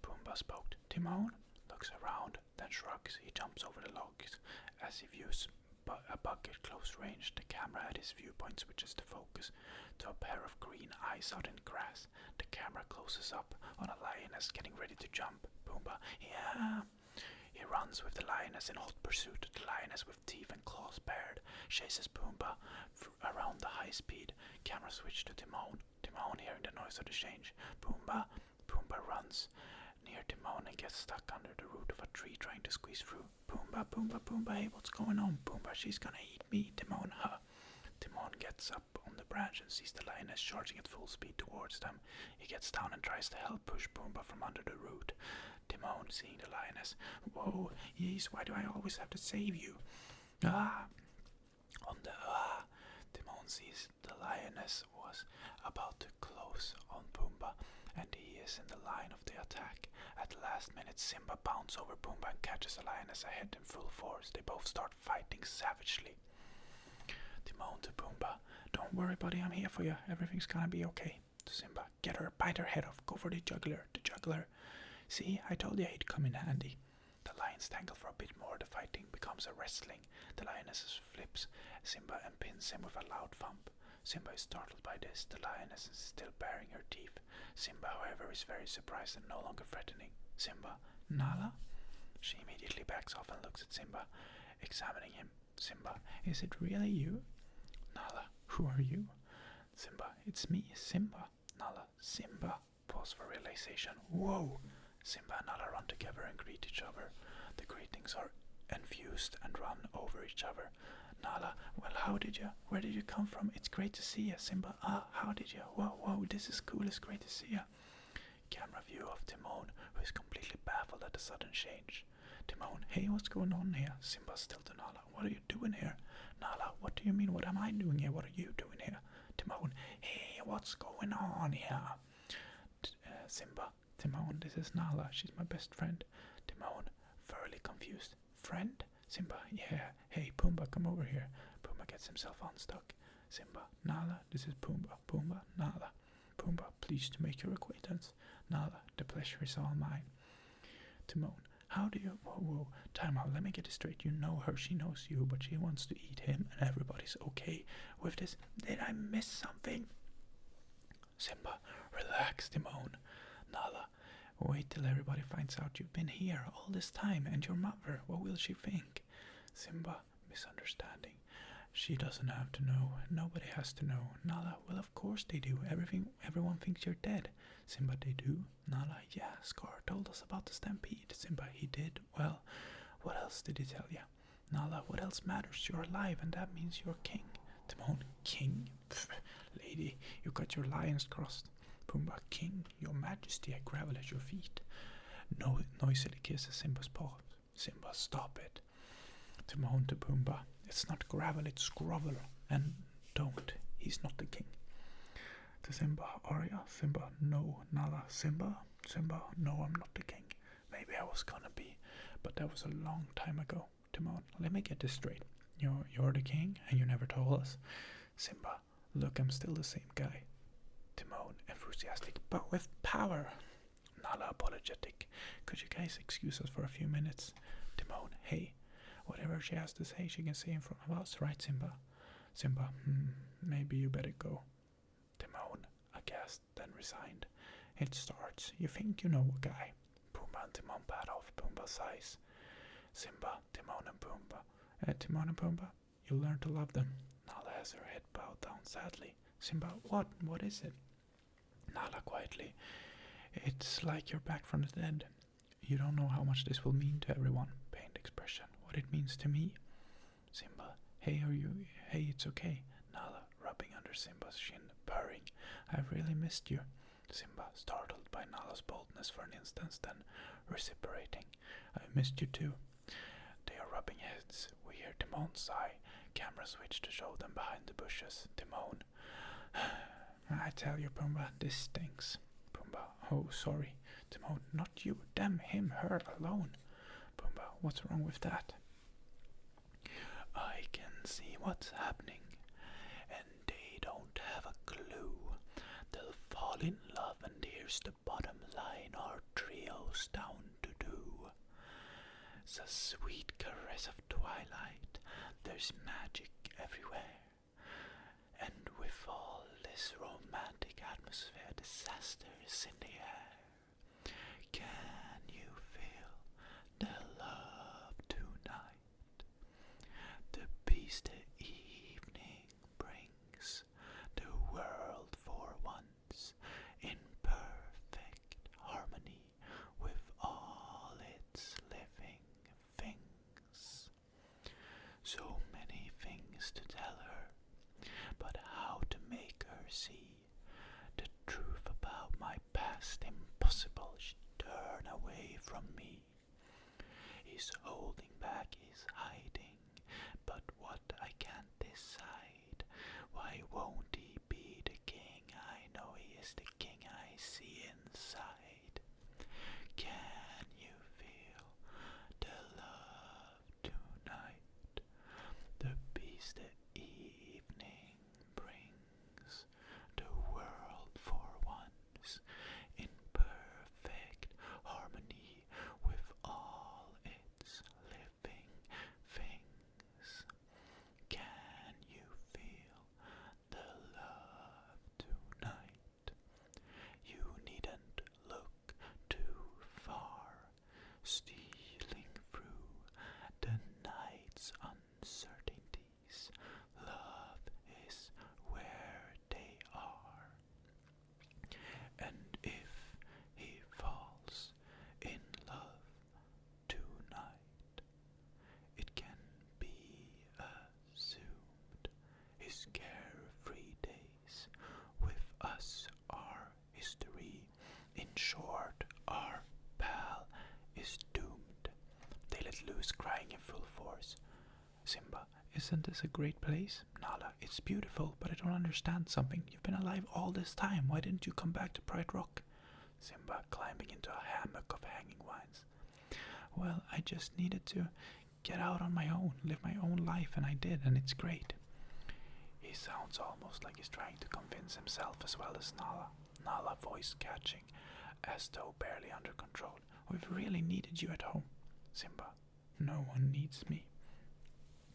Pumbaa spoke. Timon looks around, then shrugs. He jumps over the logs as he views a bucket close range. The camera at his viewpoint switches the focus to a pair of green eyes out in the grass. The camera closes up on a lioness getting ready to jump. Pumbaa, yeah. He runs with the lioness in hot pursuit. The lioness with teeth and claws bared chases Pumbaa around the high speed. Camera switch to Timon. Timon hearing the noise of the change. Pumbaa runs near Timon and gets stuck under the root of a tree trying to squeeze through. Pumbaa, hey, what's going on? Pumbaa, she's gonna eat me. Timon, huh? Timon gets up on the branch and sees the lioness charging at full speed towards them. He gets down and tries to help push Pumbaa from under the root. Timon, seeing the lioness, whoa, yes, why do I always have to save you? Timon sees the lioness was about to close on Pumbaa, and he is in the line of the attack. At the last minute, Simba bounds over Pumbaa and catches the lioness ahead in full force. They both start fighting savagely. Timon to Pumbaa, don't worry, buddy, I'm here for you. Everything's gonna be okay. To Simba, get her, bite her head off, go for the jugular. See, I told you he'd come in handy. The lions tangle for a bit more. The fighting becomes a wrestling. The lioness flips Simba and pins him with a loud thump. Simba is startled by this. The lioness is still baring her teeth. Simba, however, is very surprised and no longer threatening. Simba, Nala? She immediately backs off and looks at Simba, examining him. Simba, is it really you? Nala, who are you? Simba, it's me, Simba. Nala, Simba. Pause for realization. Whoa! Simba and Nala run together and greet each other. The greetings are infused and run over each other. Nala, well, where did you come from? It's great to see you. Simba, how did you? Whoa, this is cool, it's great to see you. Camera view of Timon, who is completely baffled at the sudden change. Timon, hey, what's going on here? Simba still to Nala, what are you doing here? Nala, what I doing here? What are you doing here? Timon, hey, what's going on here? Simba, Timon, this is Nala. She's my best friend. Timon, thoroughly confused. Friend? Simba, yeah. Hey, Pumbaa, come over here. Pumbaa gets himself unstuck. Simba, Nala, this is Pumbaa. Pumbaa, Nala. Pumbaa, pleased to make your acquaintance. Nala, the pleasure is all mine. Timon, how do you... Whoa, time out, let me get it straight. You know her, she knows you, but she wants to eat him, and everybody's okay with this. Did I miss something? Simba, relax, Timon. Nala, wait till everybody finds out you've been here all this time, and your mother, what will she think? Simba, misunderstanding. She doesn't have to know. Nobody has to know. Nala, well, of course they do. Everyone thinks you're dead. Simba, they do. Nala, yeah, Scar told us about the stampede. Simba, he did. Well, what else did he tell you? Nala, what else matters? You're alive, and that means you're king. Timon, king? Pfft, lady, you got your lions crossed. Pumbaa, king, your majesty, I grovel at your feet. No, noisily kisses Simba's paw. Simba, stop it. Timon to Pumbaa, it's not gravel, it's grovel. And don't, he's not the king. To Simba, Arya, Simba, no. Nala, Simba, Simba, no, I'm not the king. Maybe I was gonna be, but that was a long time ago. Timon, let me get this straight. You're the king, and you never told us. Simba, look, I'm still the same guy. Timon, enthusiastic, but with power. Nala, apologetic. Could you guys excuse us for a few minutes? Timon, hey, whatever she has to say, she can say in front of us, right, Simba? Simba, maybe you better go. Timon, aghast, then resigned. It starts. You think you know a guy. Pumbaa and Timon pat off Pumbaa's size. Simba, Timon and Pumbaa. Timon and Pumbaa, you'll learn to love them. Nala has her head bowed down sadly. Simba, what? What is it? Nala quietly. It's like you're back from the dead. You don't know how much this will mean to everyone. Pained expression. What it means to me. Simba, hey, hey, it's okay. Nala, rubbing under Simba's shin, purring. I've really missed you. Simba, startled by Nala's boldness for an instant, then reciprocating. I've missed you too. They are rubbing heads. We hear Timon sigh. Camera switch to show them behind the bushes. Timon. I tell you, Pumbaa, this stinks. Pumbaa, oh, sorry. Timon, not you. Damn him, her alone. Pumbaa, what's wrong with that? I can see what's happening, and they don't have a clue. They'll fall in love, and here's the bottom line our trio's down to do. It's a sweet caress of twilight. There's magic everywhere. And with all this romantic atmosphere, disaster is in the air. Can you feel the love tonight? The peace the evening brings, the world for once in perfect harmony with all its living things. So many things to tell her, but how to make her see the truth about my past impossible. She turn away from me. He's holding back, he's hiding, but what I can't decide. Why won't he be the king? I know he is the king I see inside. Can you feel the love tonight? The peace the evening brings, the world for once in perfect harmony with all its living things. Can you feel the love tonight? You needn't look too far, stealing through the night's uncertainties. Love is where they are. And if he falls in love tonight, it can be assumed his carefree days with us are history. In short, our pal is doomed. They let loose, crying in full force. Simba, isn't this a great place? Nala, it's beautiful, but I don't understand something. You've been alive all this time. Why didn't you come back to Pride Rock? Simba, climbing into a hammock of hanging vines. Well, I just needed to get out on my own, live my own life, and I did, and it's great. He sounds almost like he's trying to convince himself as well as Nala. Nala, voice catching, as though barely under control. We've really needed you at home. Simba, no one needs me.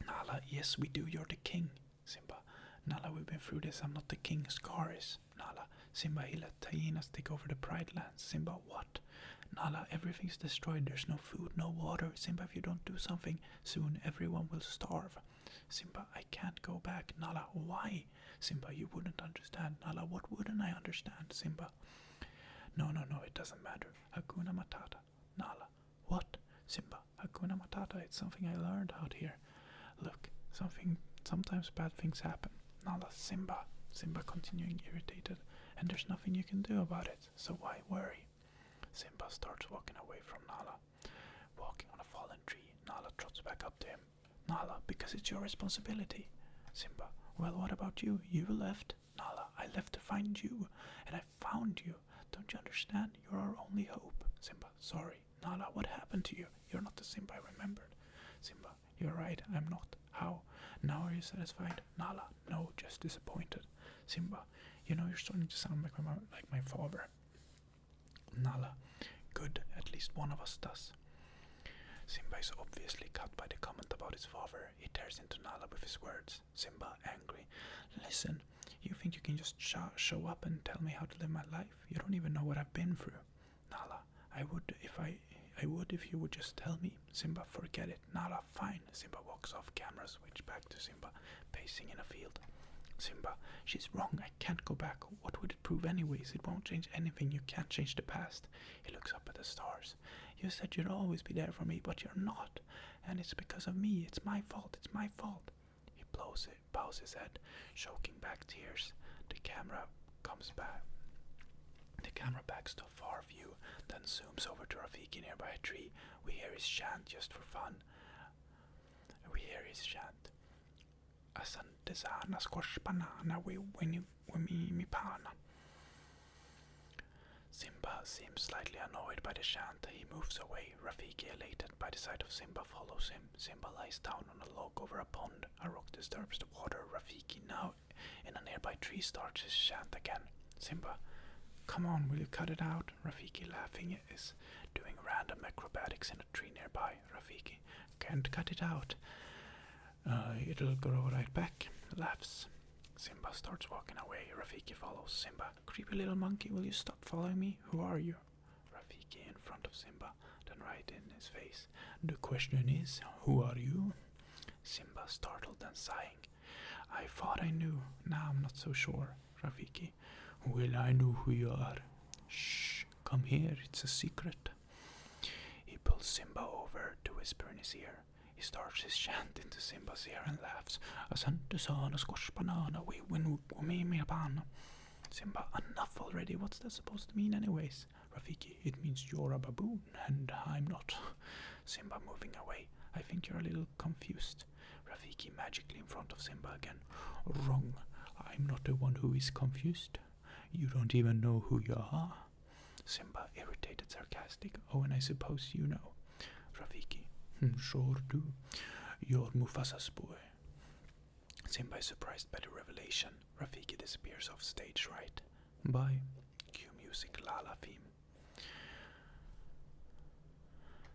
Nala, yes we do, you're the king. Simba, Nala, we've been through this, I'm not the king, Scar is. Nala, Simba, he let hyenas take over the Pride Lands. Simba, what? Nala, everything's destroyed, there's no food, no water. Simba, if you don't do something, soon everyone will starve. Simba, I can't go back. Nala, why? Simba, you wouldn't understand. Nala, what wouldn't I understand? Simba, no, it doesn't matter. Hakuna Matata. Nala, what? Simba, Hakuna Matata, it's something I learned out here. Look, sometimes bad things happen. Nala, Simba, continuing irritated, and there's nothing you can do about it, so why worry? Simba starts walking away from Nala, walking on a fallen tree. Nala trots back up to him. Nala, because it's your responsibility. Simba, well, what about you? You left. Nala, I left to find you, and I found you. Don't you understand? You're our only hope. Simba, sorry. Nala, what happened to you? You're not the Simba I remembered. Simba, you're right, I'm not. How? Now are you satisfied? Nala, no, just disappointed. Simba, you know you're starting to sound like my father. Nala, good, at least one of us does. Simba is obviously cut by the comment about his father. He tears into Nala with his words. Simba, angry. Listen, you think you can just show up and tell me how to live my life? You don't even know what I've been through. Nala, I would if you would just tell me. Simba, forget it. Nala, fine. Simba walks off camera, switch back to Simba, pacing in a field. Simba, she's wrong. I can't go back. What would it prove anyways? It won't change anything. You can't change the past. He looks up at the stars. You said you'd always be there for me, but you're not. And it's because of me. It's my fault. It's my fault. He bows his head, choking back tears. The camera comes back. The camera backs to a far view, then zooms over to Rafiki nearby a tree. We hear his chant just for fun. Asante sana squashbanana we mi pana. Simba seems slightly annoyed by the chant. He moves away. Rafiki, elated by the sight of Simba, follows him. Simba lies down on a log over a pond. A rock disturbs the water. Rafiki, now in a nearby tree, starts his chant again. Simba, come on, will you cut it out? Rafiki, laughing, is doing random acrobatics in a tree nearby. Rafiki, can't cut it out. It'll grow right back. Laughs. Simba starts walking away. Rafiki follows. Simba, creepy little monkey, will you stop following me? Who are you? Rafiki in front of Simba, then right in his face. The question is, who are you? Simba, startled and sighing. I thought I knew. Now I'm not so sure. Rafiki, well, I know who you are. Shh, come here, it's a secret. He pulls Simba over to whisper in his ear. He starts his chant into Simba's ear and laughs. Asante sana squash banana we win me banana. Simba, enough already. What's that supposed to mean anyways? Rafiki, it means you're a baboon and I'm not. Simba, moving away. I think you're a little confused. Rafiki, magically in front of Simba again. Wrong. I'm not the one who is confused. You don't even know who you are. Simba, irritated, sarcastic. Oh, and I suppose you know. Rafiki, sure do. You're Mufasa's boy. Simba is surprised by the revelation. Rafiki disappears off stage right. Bye. Cue music, Lala theme.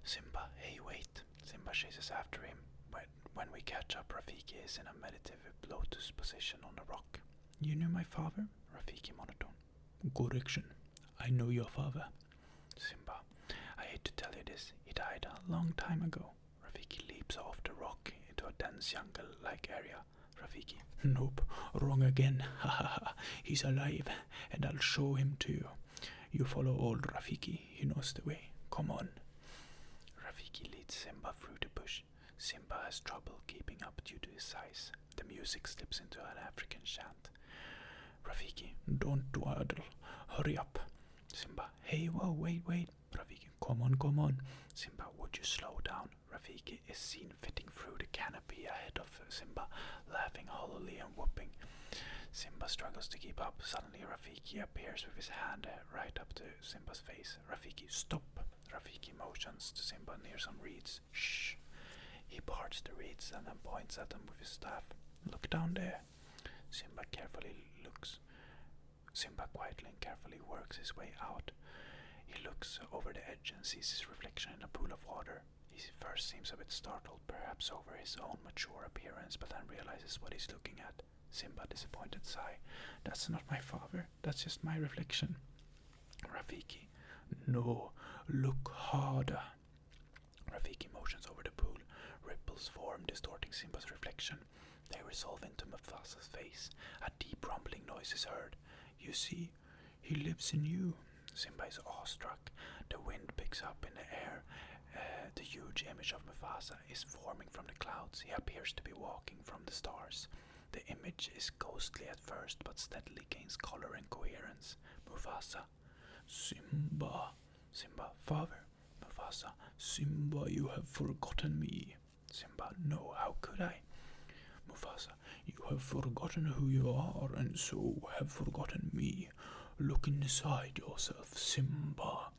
Simba, hey wait. Simba chases after him. When we catch up, Rafiki is in a meditative lotus position on a rock. You knew my father? Rafiki monotone. Correction. I know your father. Simba, I hate to tell you this. He died a long time ago. Rafiki leaps off the rock into a dense jungle-like area. Rafiki, nope, wrong again. Ha ha ha. He's alive, and I'll show him to you. You follow old Rafiki. He knows the way. Come on. Rafiki leads Simba through the bush. Simba has trouble keeping up due to his size. The music slips into an African chant. Rafiki, don't dawdle. Hurry up. Simba, hey, whoa, wait. Rafiki, come on. Simba, would you slow down? Rafiki is seen fitting through the canopy ahead of Simba, laughing hollowly and whooping. Simba struggles to keep up. Suddenly Rafiki appears with his hand right up to Simba's face. Rafiki, stop! Rafiki motions to Simba near some reeds. Shh! He parts the reeds and then points at them with his staff. Look down there. Simba quietly and carefully works his way out. He looks over the edge and sees his reflection in a pool of water. He first seems a bit startled, perhaps over his own mature appearance, but then realizes what he's looking at. Simba, disappointed, sigh. That's not my father, that's just my reflection. Rafiki, no, look harder. Rafiki motions over the pool. Ripples form, distorting Simba's reflection. They resolve into Mufasa's face. A deep rumbling noise is heard. You see, he lives in you. Simba is awestruck. The wind picks up in the air. The huge image of Mufasa is forming from the clouds. He appears to be walking from the stars. The image is ghostly at first, but steadily gains color and coherence. Mufasa. Simba. Simba, father. Mufasa. Simba, you have forgotten me. Simba, no, how could I? Mufasa, you have forgotten who you are, and so have forgotten me. Look inside yourself, Simba.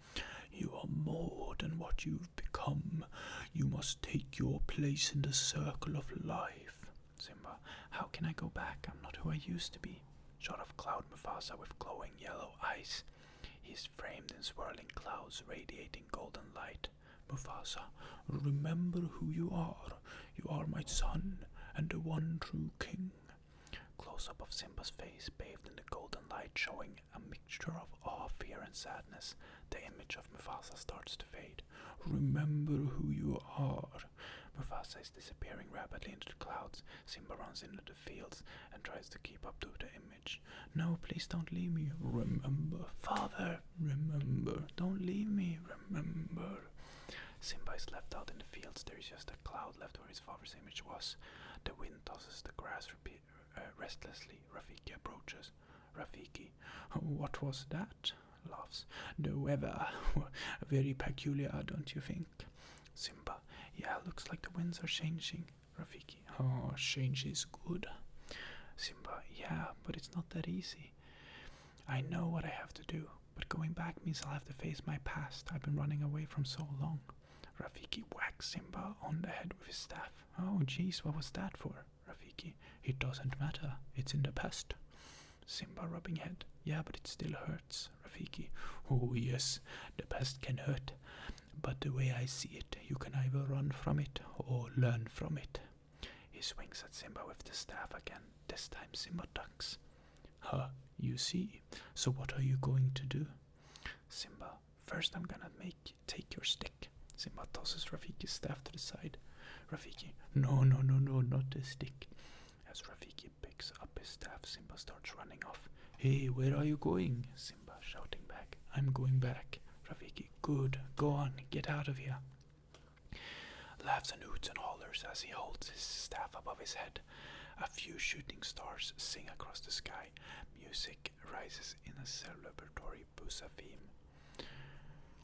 You are more than what you've become. You must take your place in the circle of life. Simba, how can I go back? I'm not who I used to be. Shot of cloud Mufasa with glowing yellow eyes. He is framed in swirling clouds radiating golden light. Mufasa, remember who you are. You are my son and the one true king. Close-up of Simba's face bathed in the golden light, showing a mixture of awe, fear and sadness. The image of Mufasa starts to fade. Remember who you are. Mufasa is disappearing rapidly into the clouds. Simba runs into the fields and tries to keep up to the image. No, please don't leave me. Remember, father. Remember. Don't leave me. Remember. Simba is left out in the fields. There is just a cloud left where his father's image was. The wind tosses the grass restlessly. Rafiki approaches. Rafiki, what was that? Laughs. The weather. Very peculiar, don't you think? Simba, yeah, looks like the winds are changing. Rafiki, oh, change is good. Simba, yeah, but it's not that easy. I know what I have to do, but going back means I'll have to face my past. I've been running away from so long. Rafiki whacks Simba on the head with his staff. Oh, jeez, what was that for? Rafiki, it doesn't matter. It's in the past. Simba rubbing head. Yeah, but it still hurts. Rafiki, oh yes, the past can hurt. But the way I see it, you can either run from it or learn from it. He swings at Simba with the staff again. This time Simba ducks. Huh, you see. So what are you going to do? Simba, first I'm gonna take your stick. Simba tosses Rafiki's staff to the side. Rafiki, no, not the stick. As Rafiki picks up his staff, Simba starts running off. Hey, where are you going? Simba shouting back. I'm going back. Rafiki, good, go on, get out of here. Laughs and hoots and hollers as he holds his staff above his head. A few shooting stars sing across the sky. Music rises in a celebratory Busa theme.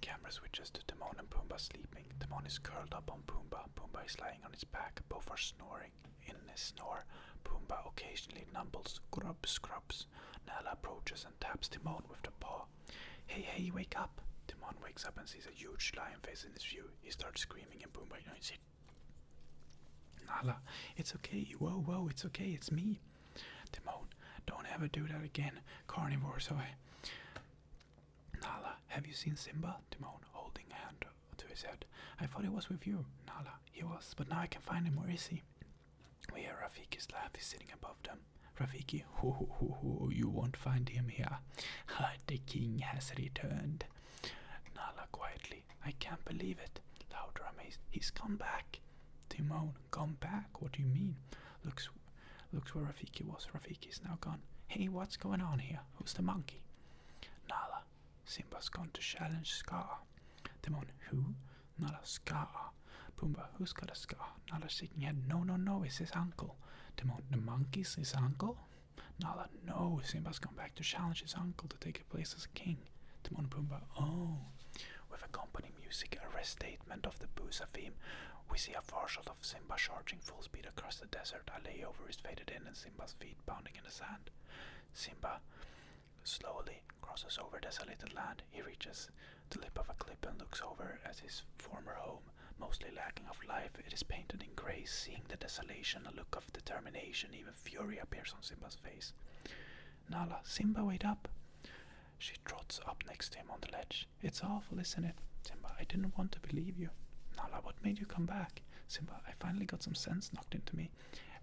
Camera switches to Timon and Pumbaa sleeping. Timon is curled up on Pumbaa. Pumbaa is lying on his back. Both are snoring. In his snore, Pumbaa occasionally mumbles, "Grub scrubs." Nala approaches and taps Timon with the paw. Hey, wake up! Timon wakes up and sees a huge lion face in his view. He starts screaming and Pumbaa ignores it. Nala, it's okay. Whoa, it's okay. It's me. Timon, don't ever do that again. Carnivore, so Nala, have you seen Simba? Timon, holding a hand to his head. I thought he was with you. Nala, he was, but now I can find him. Where is he? We hear Rafiki's laugh. He's sitting above them. Rafiki, you won't find him here. The king has returned. Nala quietly, I can't believe it. Louder, amazed. He's come back. Timon, gone back? What do you mean? Looks where Rafiki was. Rafiki's now gone. Hey, what's going on here? Who's the monkey? Nala, Simba's gone to challenge Scar. Timon, who? Nala, Scar. Pumbaa, who's got a scar? Nala shaking head. No, it's his uncle. Timon, the monkey's his uncle? Nala, no, Simba's gone back to challenge his uncle to take a place as a king. Timon and Pumbaa, oh. With accompanying music, a rest statement of the Busa theme, We see a far shot of Simba charging full speed across the desert. A layover is faded in and Simba's feet pounding in the sand. Simba slowly crosses over desolated land. He reaches the lip of a cliff and looks over at his former home, mostly lacking of life. It is painted in grey. Seeing the desolation, a look of determination, even fury appears on Simba's face. Nala, Simba, wait up. She trots up next to him on the ledge. It's awful, isn't it? Simba, I didn't want to believe you. Nala, what made you come back? Simba, I finally got some sense knocked into me,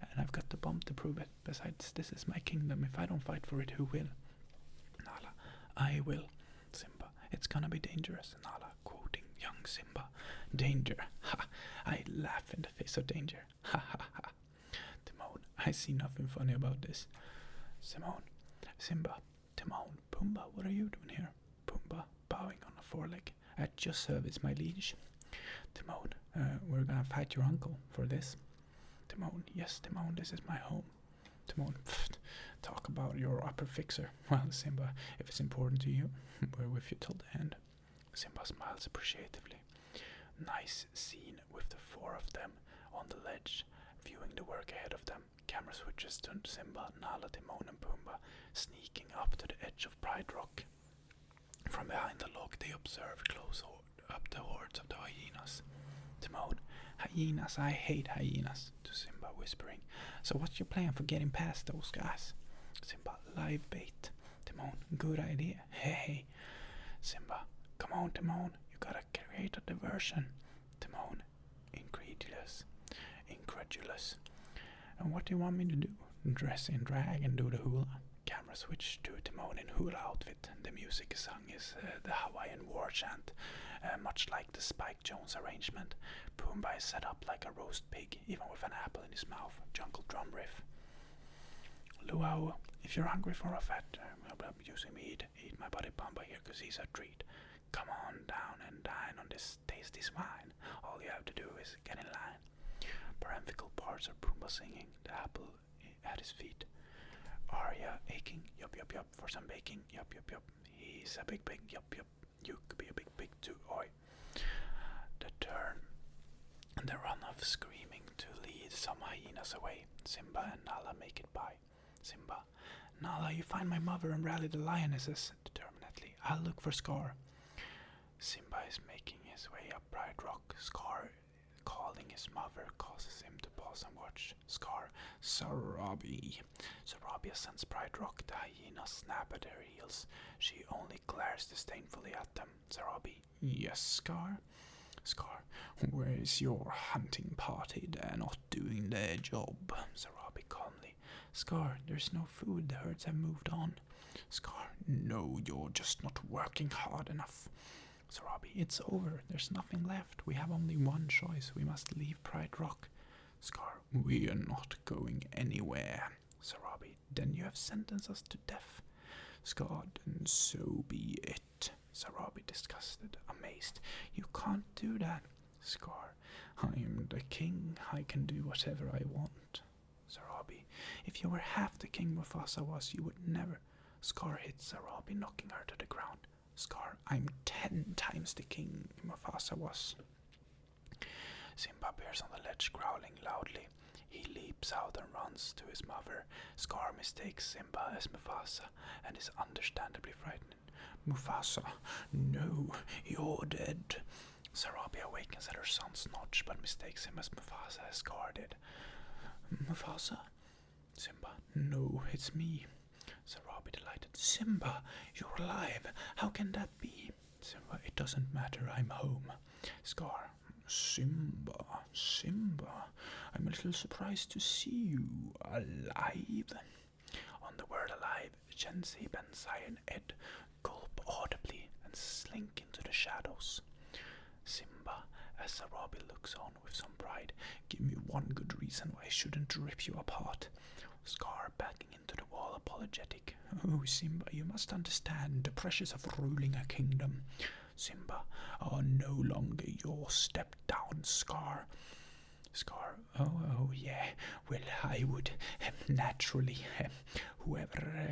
and I've got the bomb to prove it. Besides, this is my kingdom. If I don't fight for it, who will? Nala, I will. Simba, it's gonna be dangerous. Nala, quoting young Simba. Danger. Ha! I laugh in the face of danger. Ha ha ha. Timon, I see nothing funny about this. Simba, Timon, Pumbaa, what are you doing here? Pumbaa, bowing on a foreleg. At your service, my liege. Timon, we're gonna fight your uncle for this. Timon, yes, Timon, this is my home. Timon, talk about your upper fixer. Well, Simba, if it's important to you, we're with you till the end. Simba smiles appreciatively. Nice scene with the four of them on the ledge, viewing the work ahead of them. Camera switches to Simba, Nala, Timon, and Pumbaa, sneaking up to the edge of Pride Rock. From behind the log, they observe close up the hordes of the hyenas. Timon, hyenas, I hate hyenas, to Simba, whispering. So what's your plan for getting past those guys? Simba, live bait. Timon, good idea. Hey. Simba, come on, Timon, you gotta create a diversion. Timon, incredulous. And what do you want me to do? Dress in drag and do the hula? Camera switch to Timon in hula outfit. The music sung is the Hawaiian war chant, much like the Spike Jones arrangement. Pumbaa is set up like a roast pig, even with an apple in his mouth. Jungle drum riff. Luau, if you're hungry for a fat, using meat, eat my buddy Pumbaa here, cause he's a treat. Come on down and dine on this tasty swine. All you have to do is get in line. Parenthetical parts of Pumbaa singing, the apple at his feet. Arya aching, yup, for some baking, yup. He's a big pig, yup. You could be a big pig too, oi. The turn and the run of screaming to lead some hyenas away. Simba and Nala make it by. Simba, Nala, you find my mother and rally the lionesses. Determinedly, I'll look for Scar. Simba is making his way up Pride Rock. Scar calling his mother causes him to pause and watch. Scar, Sarabi. Sarabi ascends Pride Rock. The hyenas snap at her heels. She only glares disdainfully at them. Sarabi, yes, Scar? Scar, where is your hunting party? They're not doing their job. Sarabi calmly. Scar, there's no food. The herds have moved on. Scar, no, you're just not working hard enough. Sarabi, it's over. There's nothing left. We have only one choice. We must leave Pride Rock. Scar, we are not going anywhere. Sarabi, then you have sentenced us to death. Scar, then so be it. Sarabi, disgusted, amazed. You can't do that. Scar, I am the king. I can do whatever I want. Sarabi, if you were half the king Mufasa was, you would never. Scar hits Sarabi, knocking her to the ground. Scar, I'm 10 times the king Mufasa was. Simba appears on the ledge, growling loudly. He leaps out and runs to his mother. Scar mistakes Simba as Mufasa and is understandably frightened. Mufasa, no, you're dead. Sarabi awakens at her son's notch, but mistakes him as Mufasa as Scar did. Mufasa? Simba, no, it's me. Sarabi delighted. Simba, you're alive. How can that be? Simba, it doesn't matter. I'm home. Scar, Simba, I'm a little surprised to see you alive. On the word alive, Shenzi, Bensai, and Ed gulp audibly and slink into the shadows. Simba, as Sarabi looks on with some pride, give me one good reason why I shouldn't rip you apart. Scar backing into the wall, apologetic. Oh, Simba, you must understand the pressures of ruling a kingdom. Simba, are no longer your step down, Scar. Scar, oh, yeah, well, I would, naturally,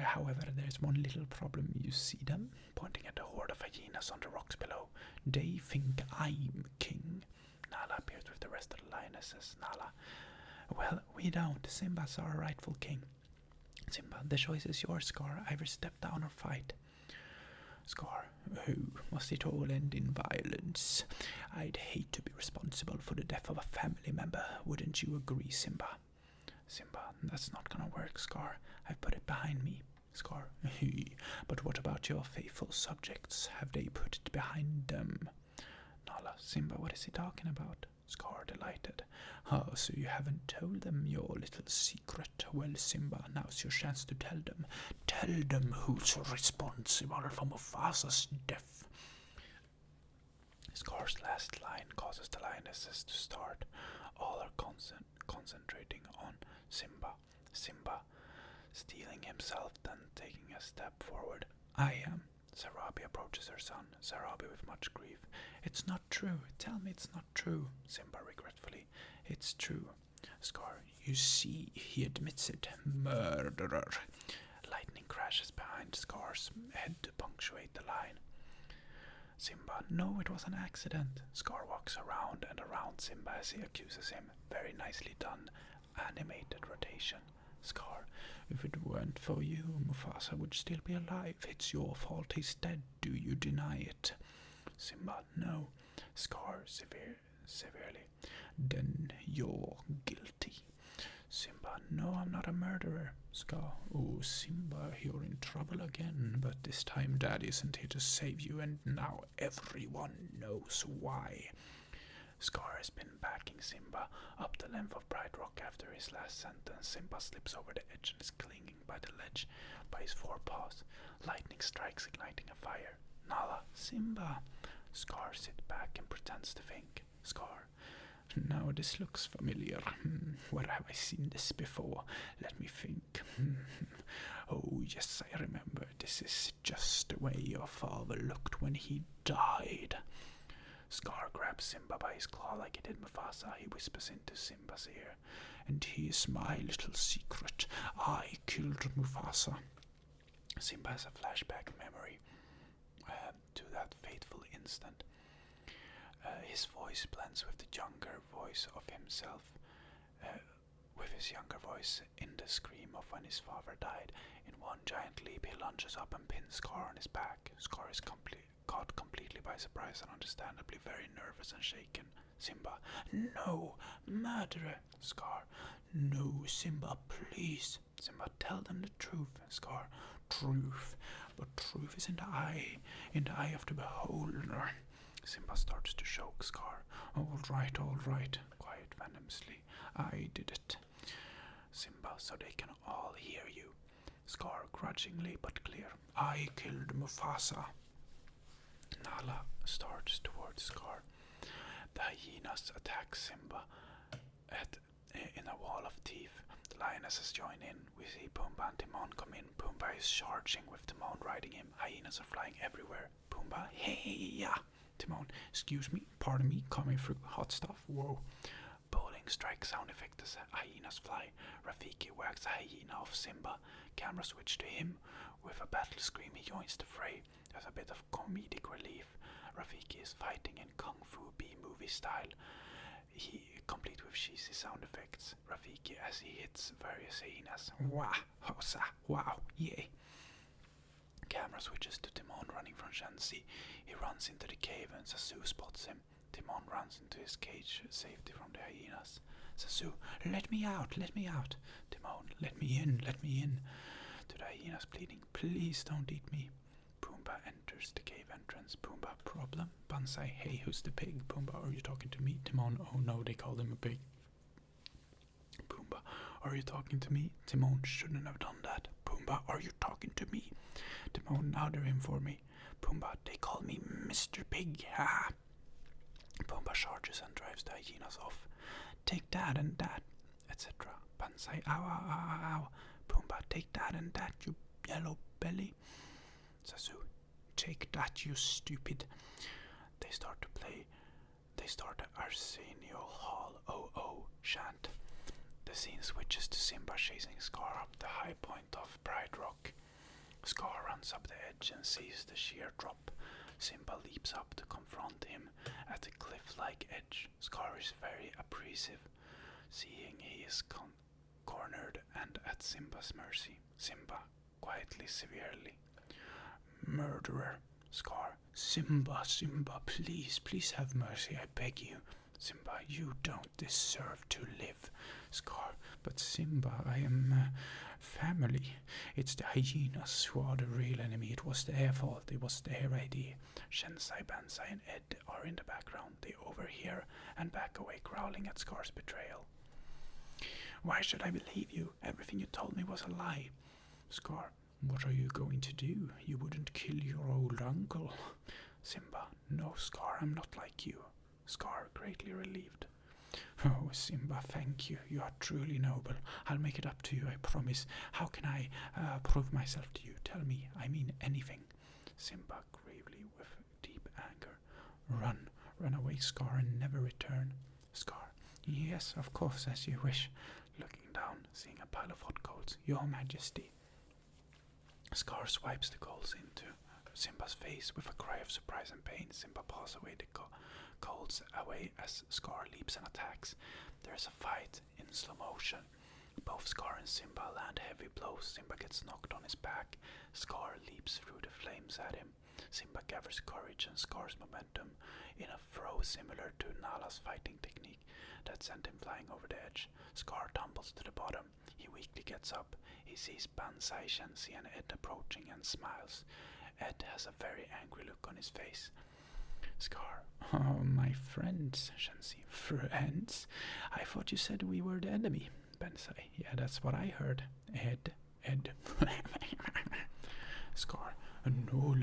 however, there's one little problem. You see them, pointing at the horde of hyenas on the rocks below. They think I'm king. Nala appears with with the rest of the lionesses, Nala. Well, we don't. Simba's our rightful king. Simba, the choice is yours, Scar. Either step down or fight. Scar, oh, must it all end in violence? I'd hate to be responsible for the death of a family member. Wouldn't you agree, Simba? Simba, that's not gonna work, Scar. I've put it behind me. Scar, but what about your faithful subjects? Have they put it behind them? Nala, Simba, what is he talking about? Scar, delighted. Oh, so you haven't told them your little secret. Well, Simba, now's your chance to tell them. Tell them who's responsible for Mufasa's death. Scar's last line causes the lionesses to start. All are concentrating on Simba. Simba, steeling himself, then taking a step forward. I am. Sarabi approaches her son, Sarabi with much grief. It's not true. Tell me it's not true. Simba regretfully. It's true. Scar, you see, he admits it. Murderer. Lightning crashes behind Scar's head to punctuate the line. Simba, no, it was an accident. Scar walks around and around Simba as he accuses him. Very nicely done. Animated rotation. Scar, if it weren't for you, Mufasa would still be alive. It's your fault he's dead. Do you deny it? Simba, no. Scar, severely. Then you're guilty. Simba, no, I'm not a murderer. Scar, oh, Simba, you're in trouble again, but this time Dad isn't here to save you, and now everyone knows why. Scar has been backing Simba up the length of Bright Rock after his last sentence. Simba slips over the edge and is clinging by the ledge by his forepaws. Lightning strikes, igniting a fire. Nala, Simba. Scar sits back and pretends to think. Scar, now this looks familiar. Where have I seen this before? Let me think. Oh, yes, I remember. This is just the way your father looked when he died. Scar grabs Simba by his claw like he did Mufasa. He whispers into Simba's ear. And here's my little secret. I killed Mufasa. Simba has a flashback memory to that fateful instant. His voice blends with the younger voice of himself, with his younger voice in the scream of when his father died. In one giant leap, he lunges up and pins Scar on his back. Scar is caught completely by surprise and understandably very nervous and shaken. Simba, no, murderer. Scar, no, Simba, please. Simba, tell them the truth. Scar, truth, but truth is in the eye of the beholder. Simba starts to choke. Scar, all right, quiet venomously. I did it. Simba, so they can all hear you. Scar, grudgingly but clear. I killed Mufasa. Nala starts towards Scar. The hyenas attack Simba in a wall of teeth. The lionesses join in. We see Pumbaa and Timon come in. Pumbaa is charging with Timon riding him. Hyenas are flying everywhere. Pumbaa, hey-ya! Timon, excuse me, pardon me, coming through hot stuff. Whoa. Bowling strike sound effect as hyenas fly. Rafiki whacks a hyena off Simba. Camera switch to him. With a battle scream, he joins the fray. There's a bit of comedic relief. Rafiki is fighting in Kung Fu B-movie style. He complete with cheesy sound effects. Rafiki as he hits various hyenas. Wah, hosa, wow, yay. Camera switches to Timon running from Shenzi. He runs into the cave and Sasu spots him. Timon runs into his cage, safety from the hyenas. Sasu, let me out. Timon, let me in. To the hyenas pleading, please don't eat me. Pumbaa enters the cave entrance. Pumbaa, problem? Banzai, hey, who's the pig? Pumbaa, are you talking to me? Timon, oh no, they called him a pig. Pumbaa, are you talking to me? Timon, shouldn't have done that. Pumbaa, are you talking to me? Timon, now they're in for me. Pumbaa, they call me Mr. Pig, ha! Pumbaa charges and drives the hyenas off. Take that and that, etc. Banzai, ow. Pumbaa, take that and that, you yellow belly. Sasu, take that, you stupid. They start to play. They start Arsenio Hall, oh, chant. The scene switches to Simba chasing Scar up the high point of Bright Rock. Scar runs up the edge and sees the sheer drop. Simba leaps up to confront him at the cliff-like edge. Scar is very apprehensive, seeing he is cornered and at Simba's mercy. Simba, quietly, severely. Murderer, Scar. Simba, Simba, please, please have mercy, I beg you. Simba, you don't deserve to live. Scar, but Simba, I am family. It's the hyenas who are the real enemy. It was their fault. It was their idea. Shensai, Bansai, and Ed are in the background. They overhear and back away, growling at Scar's betrayal. Why should I believe you? Everything you told me was a lie. Scar, what are you going to do? You wouldn't kill your old uncle. Simba, no, Scar, I'm not like you. Scar, greatly relieved. Oh, Simba, thank you. You are truly noble. I'll make it up to you, I promise. How can I prove myself to you? Tell me, I mean anything. Simba, gravely, with deep anger. Run away, Scar, and never return. Scar, yes, of course, as you wish. Looking down, seeing a pile of hot coals. Your Majesty. Scar swipes the coals into Simba's face with a cry of surprise and pain. Simba paws away the coals away as Scar leaps and attacks. There is a fight in slow motion. Both Scar and Simba land heavy blows. Simba gets knocked on his back. Scar leaps through the flames at him. Simba gathers courage and Scar's momentum in a throw similar to Nala's fighting technique that sent him flying over the edge. Scar tumbles to the bottom. He weakly gets up. He sees Bansai, Shensi, and Ed approaching and smiles. Ed has a very angry look on his face. Scar, oh, my friends, Shensi. Friends? I thought you said we were the enemy. Bansai, yeah, that's what I heard. Ed. Scar, no,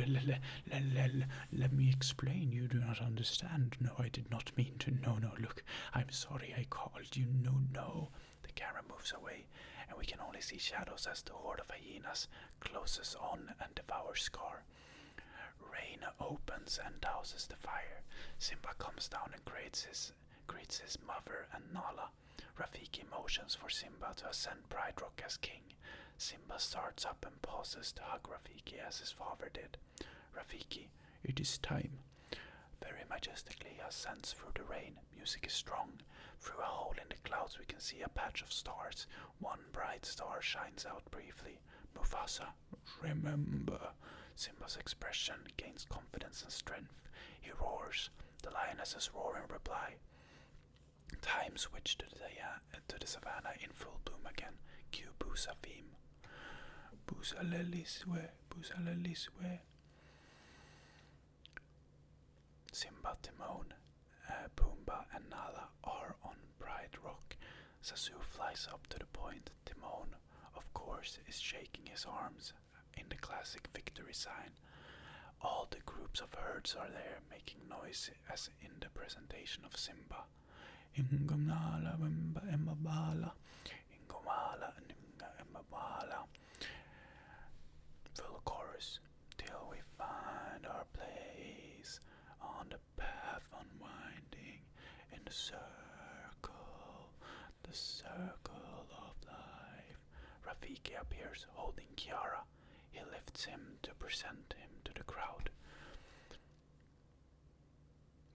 let me explain. You do not understand. No, I did not mean to. No, look, I'm sorry I called you. No. The camera moves away, and we can only see shadows as the horde of hyenas closes on and devours Scar. Rain opens and douses the fire. Simba comes down and greets his mother and Nala. Rafiki motions for Simba to ascend Pride Rock as king. Simba starts up and pauses to hug Rafiki as his father did. Rafiki, it is time. Very majestically he ascends through the rain. Music is strong. Through a hole in the clouds we can see a patch of stars. One bright star shines out briefly. Mufasa, remember. Simba's expression gains confidence and strength. He roars. The lionesses roar in reply. Time switch to the savannah in full boom again. Cue Busa theme. Busa leliswe. Simba, Timon, Pumbaa and Nala are on Pride Rock. Zazu flies up to the point. Timon, of course, is shaking his arms in the classic victory sign. All the groups of herds are there, making noise as in the presentation of Simba. Ingomala, Wimba, Embabala. Ingomala, Ninga, Embabala. Full chorus. Till we find our place on the path unwinding in the circle of life. Rafiki appears holding Kiara. He lifts him to present him to the crowd.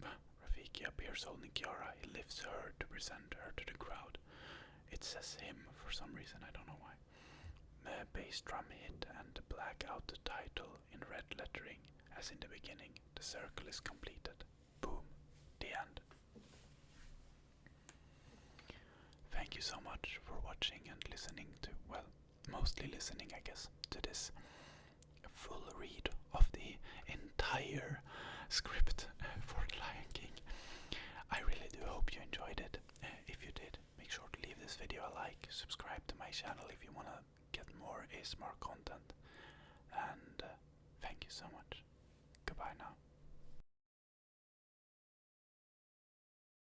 Rafiki appears holding Kiara. He lifts her to present her to the crowd. It says him for some reason, I don't know why. The bass drum hit and black out the title in red lettering, as in the beginning. The circle is completed. Boom. The end. Thank you so much for watching and listening to, well, mostly listening, I guess, to this full read of the entire script for The Lion King. I really do hope you enjoyed it. If you did, make sure to leave this video a like, subscribe to my channel if you want to get more ASMR content, and thank you so much. Goodbye now.